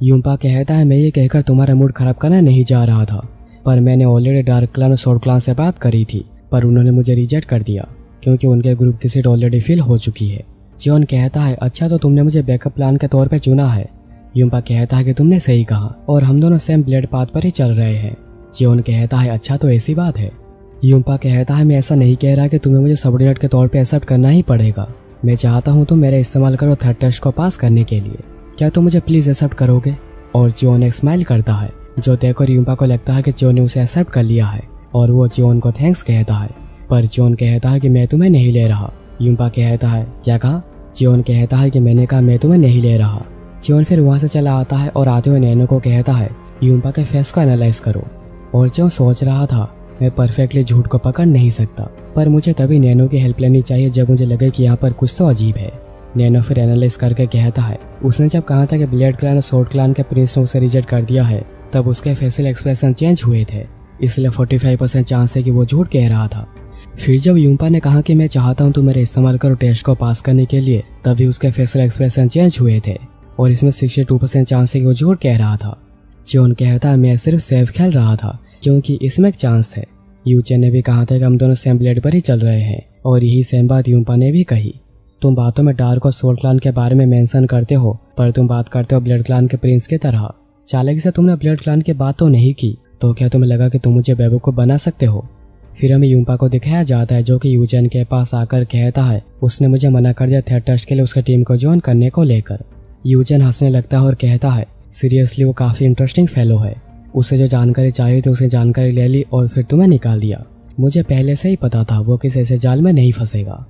यूम्पा कहता है मैं ये कहकर तुम्हारा मूड खराब करना नहीं जा रहा था, पर मैंने ऑलरेडी डार्क क्लान और शॉर्ट क्लान से बात करी थी, पर उन्होंने मुझे रिजेक्ट कर दिया क्योंकि उनके ग्रुप की सीट ऑलरेडी फिल हो चुकी है। जियोन कहता है अच्छा तो तुमने मुझे बैकअप प्लान के तौर पर चुना है। यूम्पा कहता है कि तुमने सही कहा, और हम दोनों सेम ब्लेड पाथ पर ही चल रहे हैं। जियोन कहता है अच्छा तो ऐसी बात है। यूम्पा कहता है मैं ऐसा नहीं कह रहा कि तुम्हें मुझे सबऑर्डिनेट के तौर पे एक्सेप्ट करना ही पड़ेगा। मैं चाहता हूँ तुम मेरा इस्तेमाल करो थर्ड टेस्ट को पास करने के लिए। क्या तुम मुझे प्लीज एक्सेप्ट करोगे? और जियोन एक स्माइल करता है जो देखकर यूम्पा को लगता है कि जियोन ने उसे एक्सेप्ट कर लिया है, और वो जियोन को थैंक्स कहता है। पर जियोन कहता है कि मैं तुम्हें नहीं ले रहा। यूम्पा कहता है क्या कहा? जियोन कहता है कि मैंने कहा मैं तुम्हें नहीं ले रहा। जियोन फिर वहाँ से चला आता है और आते हुए नैनो को कहता है यूम्पा के फेस को एनालाइज करो। और जियोन सोच रहा था मैं परफेक्टली झूठ को पकड़ नहीं सकता, पर मुझे तभी नैनो की हेल्प लेनी चाहिए जब मुझे लगे कि यहाँ पर कुछ तो अजीब है। नैनो फिर एनालाइज करके कहता है उसने जब कहा था कि ब्लेड क्लान और शॉर्ट क्लान के प्रिंस ने उसे रिजेक्ट कर दिया है तब उसके फेशियल एक्सप्रेशन चेंज हुए थे, इसलिए 45% चांस है कि वो झूठ कह रहा था। फिर जब यूम्पा ने कहा कि मैं चाहता हूँ तुम मेरा इस्तेमाल करो टेस्ट को पास करने के लिए, तभी उसके फेशियल एक्सप्रेशन चेंज हुए थे, और इसमें 62% चांस है कि वो झूठ कह रहा था। जियोन कहता है मैं सिर्फ सेफ खेल रहा था क्योंकि इसमें एक चांस थे। यूचे ने भी कहा था कि हम दोनों सेम ब्लेड पर ही चल रहे हैं, और यही सेम बात यूम्पा ने भी कही। तुम बातों में डार्क और शॉर्ट क्लान के बारे में मेंशन करते हो, पर तुम बात करते हो ब्लेड क्लान के प्रिंस की तरह। चालाकी से तुमने ब्लेड क्लान की बात तो नहीं की, तो क्या तुम्हें लगा कि तुम मुझे बेवकूफ बना सकते हो? फिर हमें यूम्पा को दिखाया जाता है जो कि यूचेन के पास आकर कहता है उसने मुझे मना कर दिया थर्ड टेस्ट के लिए उसकी टीम को ज्वाइन करने को लेकर। यूचेन हंसने लगता है और कहता है सीरियसली वो काफी इंटरेस्टिंग फेलो है, उसे जो जानकारी चाहिए थी उसे जानकारी ले ली और फिर तुम्हें निकाल दिया। मुझे पहले से ही पता था वो किसी ऐसे जाल में नहीं फंसेगा।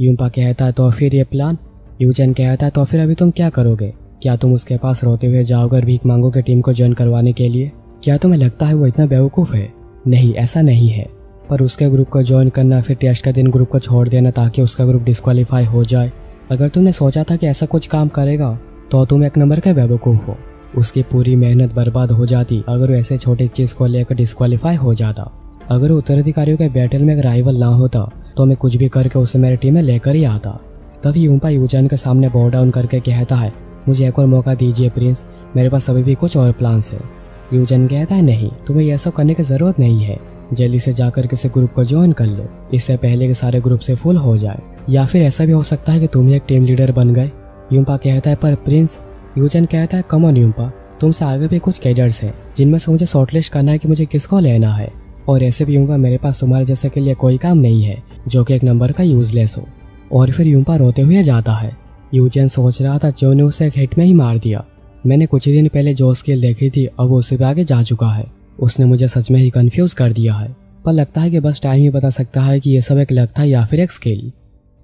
यूम्पा कहता है तो फिर ये प्लान? यूचेन कहता है तो फिर अभी तुम क्या करोगे? क्या तुम उसके पास रोते हुए जाओगे और भीख मांगोगे टीम को ज्वाइन करवाने के लिए? क्या तुम्हें लगता है वो इतना बेवकूफ़ है? नहीं, ऐसा नहीं है। पर उसके ग्रुप को ज्वाइन करना फिर टेस्ट का दिन ग्रुप को छोड़ देना ताकि उसका ग्रुप डिस्क्वालीफाई हो जाए। अगर तुमने सोचा था कि ऐसा कुछ काम करेगा तो तुम एक नंबर का बेवकूफ़ हो। उसकी पूरी मेहनत बर्बाद हो जाती अगर वो ऐसे छोटी चीज़ को लेकर डिस्क्वालीफाई हो जाता। अगर उत्तराधिकारियों के बैटल में एक राइवल ना होता तो मैं कुछ भी करके उसे मेरी टीम में लेकर ही आता। तभी यूम्पा यूजन के सामने बो डाउन करके कहता है, मुझे एक और मौका दीजिए प्रिंस, मेरे पास अभी भी कुछ और प्लान्स है। यूजन कहता है, नहीं, तुम्हें यह सब करने की जरूरत नहीं है, जल्दी से जाकर किसी ग्रुप को ज्वाइन कर लो, इससे पहले कि सारे ग्रुप से फुल हो जाए। या फिर ऐसा भी हो सकता है कि तुम ही एक टीम लीडर बन गए। यूम्पा कहता है, पर प्रिंस। यूजन कहता है, कम ऑन यूम्पा, तुमसे आगे भी कुछ कैडेट्स हैं जिनमें से मुझे शॉर्टलिस्ट करना है कि मुझे किसको लेना है। और ऐसे भी यूम्पा मेरे पास तुम्हारे जैसे के लिए कोई काम नहीं है जो कि एक नंबर का यूजलेस हो। और फिर यूम्पा रोते हुए जाता है। यूजन सोच रहा था जो ने उसे एक हिट में ही मार दिया। मैंने कुछ ही दिन पहले जो स्किल देखी थी अब वो उससे भी आगे जा चुका है। उसने मुझे सच में ही कंफ्यूज कर दिया है। पर लगता है कि बस टाइम ही बता सकता है कि ये सब एक लक था या फिर एक स्किल।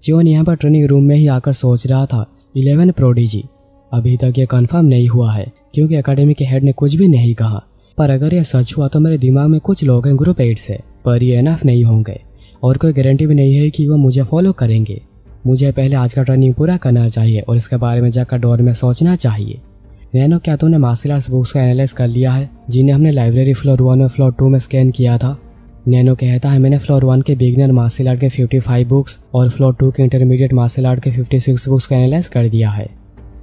जोन यहाँ पर ट्रेनिंग रूम में ही आकर सोच रहा था 11 प्रोडिजी। अभी तक ये कंफर्म नहीं हुआ है क्योंकि एकेडमी के हेड ने कुछ भी नहीं कहा। पर अगर यह सच हुआ तो मेरे दिमाग में कुछ लोग हैं ग्रुप 8 से, पर ये एनफ नहीं होंगे और कोई गारंटी भी नहीं है कि वो मुझे फॉलो करेंगे। मुझे पहले आज का ट्रेनिंग पूरा करना चाहिए और इसके बारे में जाकर डोर में सोचना चाहिए। नैनो, क्या तुमने मार्शल आर्ट्स बुक्स का एनालाइज कर लिया है जिन्हें हमने लाइब्रेरी फ्लोर 1 और फ्लोर 2 में स्कैन किया था? नैनो कहता है, मैंने फ्लोर 1 के बिगिनर मार्शल आर्ट के 55 बुक्स और फ्लोर 2 के इंटरमीडिएट मार्शल आर्ट के 56 बुक्स का एनालाइज कर दिया है।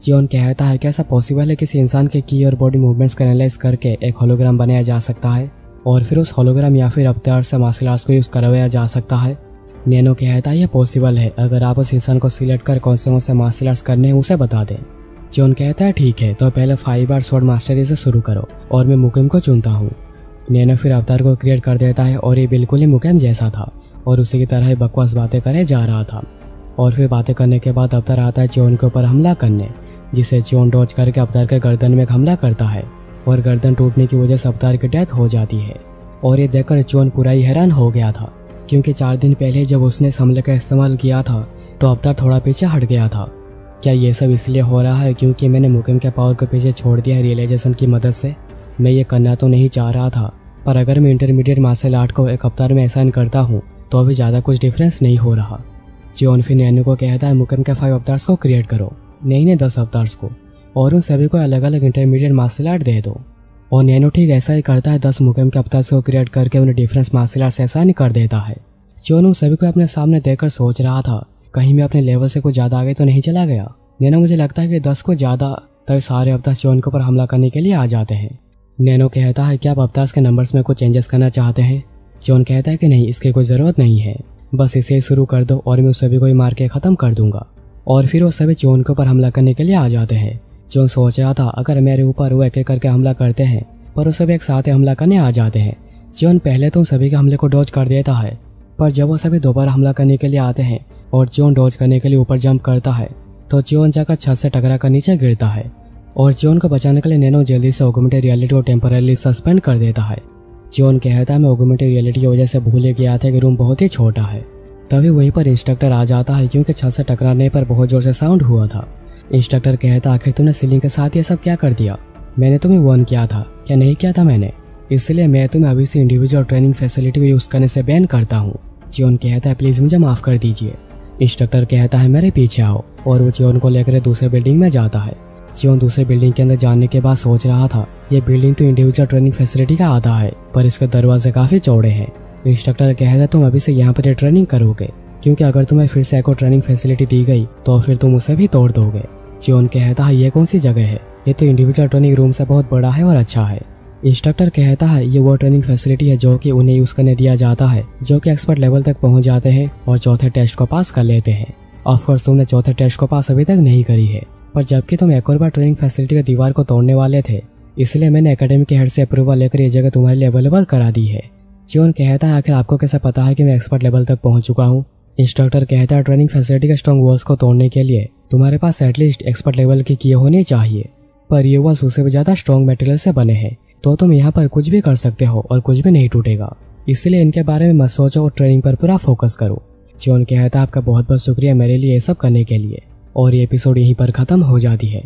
जियोन कहता है, कैसा पॉसिबल है किसी इंसान के की और बॉडी मूवमेंट्स को एनालाइज करके एक होलोग्राम बनाया जा सकता है और फिर उस होलोग्राम या फिर अवतार से मार्शल आर्ट्स को यूज करवाया जा सकता है? नैनो कहता है, यह पॉसिबल है अगर आप उस इंसान को सिलेक्ट कर कौन से मार्शल आर्ट्स करने हैं उसे बता दें। जियोन कहता है, ठीक है, तो पहले 5 बार स्वॉर्ड मास्टरी से शुरू करो और मैं मुकेम को चुनता हूँ। नैनो फिर अवतार को क्रिएट कर देता है और ये बिल्कुल ही मुकेम जैसा था और उसी की तरह ही बकवास बातें करे जा रहा था। और फिर बातें करने के बाद अवतार आता है जियोन के ऊपर हमला करने, जिसे जियोन डॉज करके अवतार के गर्दन में हमला करता है और गर्दन टूटने की वजह से अवतार की डेथ हो जाती है। और ये देखकर जियोन पूरा ही हैरान हो गया था क्योंकि 4 दिन पहले जब उसने इस हमले का इस्तेमाल किया था तो अवतार थोड़ा पीछे हट गया था। क्या ये सब इसलिए हो रहा है क्योंकि मैंने मुकेम के पावर को पीछे छोड़ दिया है रियलाइजेशन की मदद से? मैं ये करना तो नहीं चाह रहा था, पर अगर मैं इंटरमीडिएट मार्शल आर्ट को एक अवतार में असाइन करता हूँ तो अभी ज़्यादा कुछ डिफरेंस नहीं हो रहा। जियोन फिर नैनो को कहता है, मुकेम के 5 अवतार्स को क्रिएट करो, नहीं 10 अवतार्स को, और उन सभी को अलग अलग इंटरमीडिएट मार्शल आर्ट दे दो। और नैनो ठीक ऐसा ही करता है, 10 मुकेम के अवतार्स को क्रिएट करके उन्हें डिफरेंस मार्शल आर्ट्स असाइन कर देता है। जियोन उन सभी को अपने सामने देखकर सोच रहा था, कहीं मैं अपने लेवल से कुछ ज़्यादा आगे तो नहीं चला गया। नैनो, मुझे लगता है कि 10 को ज़्यादा, तभी सारे अवतार्स जियोन के ऊपर हमला करने के लिए आ जाते हैं। नैनो कहता है, क्या आप अवतार्स के नंबर्स में कुछ चेंजेस करना चाहते हैं? जियोन कहता है कि नहीं, इसकी कोई ज़रूरत नहीं है, बस इसे ही शुरू कर दो और मैं उस सभी को ही मार के ख़त्म कर दूंगा। और फिर वो सभी जियोन के ऊपर हमला करने के लिए आ जाते हैं। जियोन सोच रहा था अगर मेरे ऊपर वो एक एक करके हमला करते हैं, पर वो सभी एक साथ ही हमला करने आ जाते हैं। जियोन पहले तो उन सभी के हमले को डॉज कर देता है, पर जब वो सभी दोबारा हमला करने के लिए आते हैं और जियोन डॉज करने के लिए ऊपर जंप करता है तो जियोन जाकर छत से टकरा कर नीचे गिरता है। और जियोन को बचाने के लिए नैनो जल्दी से ऑगमेंटेड रियलिटी को टेम्पररी सस्पेंड कर देता है। जियोन कहता है, मैं ऑगमेंटेड रियलिटी की वजह से भूल गया था कि रूम बहुत ही छोटा है। तभी वहीं पर इंस्ट्रक्टर आ जाता है क्योंकि छत से टकराने पर बहुत जोर से साउंड हुआ था। इंस्ट्रक्टर कहता, आखिर तुमने सीलिंग के साथ ये सब क्या कर दिया? मैंने तुम्हें वार्न किया था, क्या नहीं किया था मैंने? इसलिए मैं तुम्हें अभी से इंडिविजुअल ट्रेनिंग फैसिलिटी को यूज करने से बैन करता हूँ। जियोन कहता है, प्लीज मुझे माफ कर दीजिए। इंस्ट्रक्टर कहता है, मेरे पीछे आओ, और वो जियोन को लेकर दूसरे बिल्डिंग में जाता है। जियोन दूसरे बिल्डिंग के अंदर जाने के बाद सोच रहा था, ये बिल्डिंग तो इंडिविजुअल ट्रेनिंग फैसिलिटी का आधा है, पर इसके दरवाजे काफी चौड़े हैं। इंस्ट्रक्टर कहता है, तुम अभी से यहाँ पर ट्रेनिंग करोगे क्योंकि अगर तुम्हें फिर से एको ट्रेनिंग फैसिलिटी दी गई तो फिर तुम उसे भी तोड़ दोगे। जियोन कहता है, ये कौन सी जगह है? ये तो इंडिविजुअल ट्रेनिंग रूम से बहुत बड़ा है और अच्छा है। इंस्ट्रक्टर कहता है, ये वो ट्रेनिंग फैसिलिटी है जो कि उन्हें यूज करने दिया जाता है जो कि एक्सपर्ट लेवल तक पहुंच जाते हैं और चौथे टेस्ट को पास कर लेते हैं। ऑफकोर्स तुमने चौथे टेस्ट को पास अभी तक नहीं करी है, पर जबकि तुम एक और बार ट्रेनिंग फैसिलिटी की दीवार को तोड़ने वाले थे, इसलिए मैंने एकेडमी के हेड से अप्रूवल लेकर ये जगह तुम्हारे लिए अवेलेबल करा दी है। जियोन कहता है, आखिर आपको कैसे पता है कि मैं एक्सपर्ट लेवल तक पहुंच चुका हूँ? इंस्ट्रक्टर कहता है, ट्रेनिंग फैसिलिटी के स्ट्रॉन्ग वॉल्स को तोड़ने के लिए तुम्हारे पास एटलीस्ट एक्सपर्ट लेवल की किए होने चाहिए, पर ये वॉल्स उससे भी ज्यादा स्ट्रॉन्ग मटेरियल से बने हैं, तो तुम यहाँ पर कुछ भी कर सकते हो और कुछ भी नहीं टूटेगा। इसलिए इनके बारे में मत सोचो और ट्रेनिंग पर पूरा फोकस करो। जियोन कहता है, आपका बहुत बहुत शुक्रिया मेरे लिए ये सब करने के लिए। और ये एपिसोड यहीं पर खत्म हो जाती है।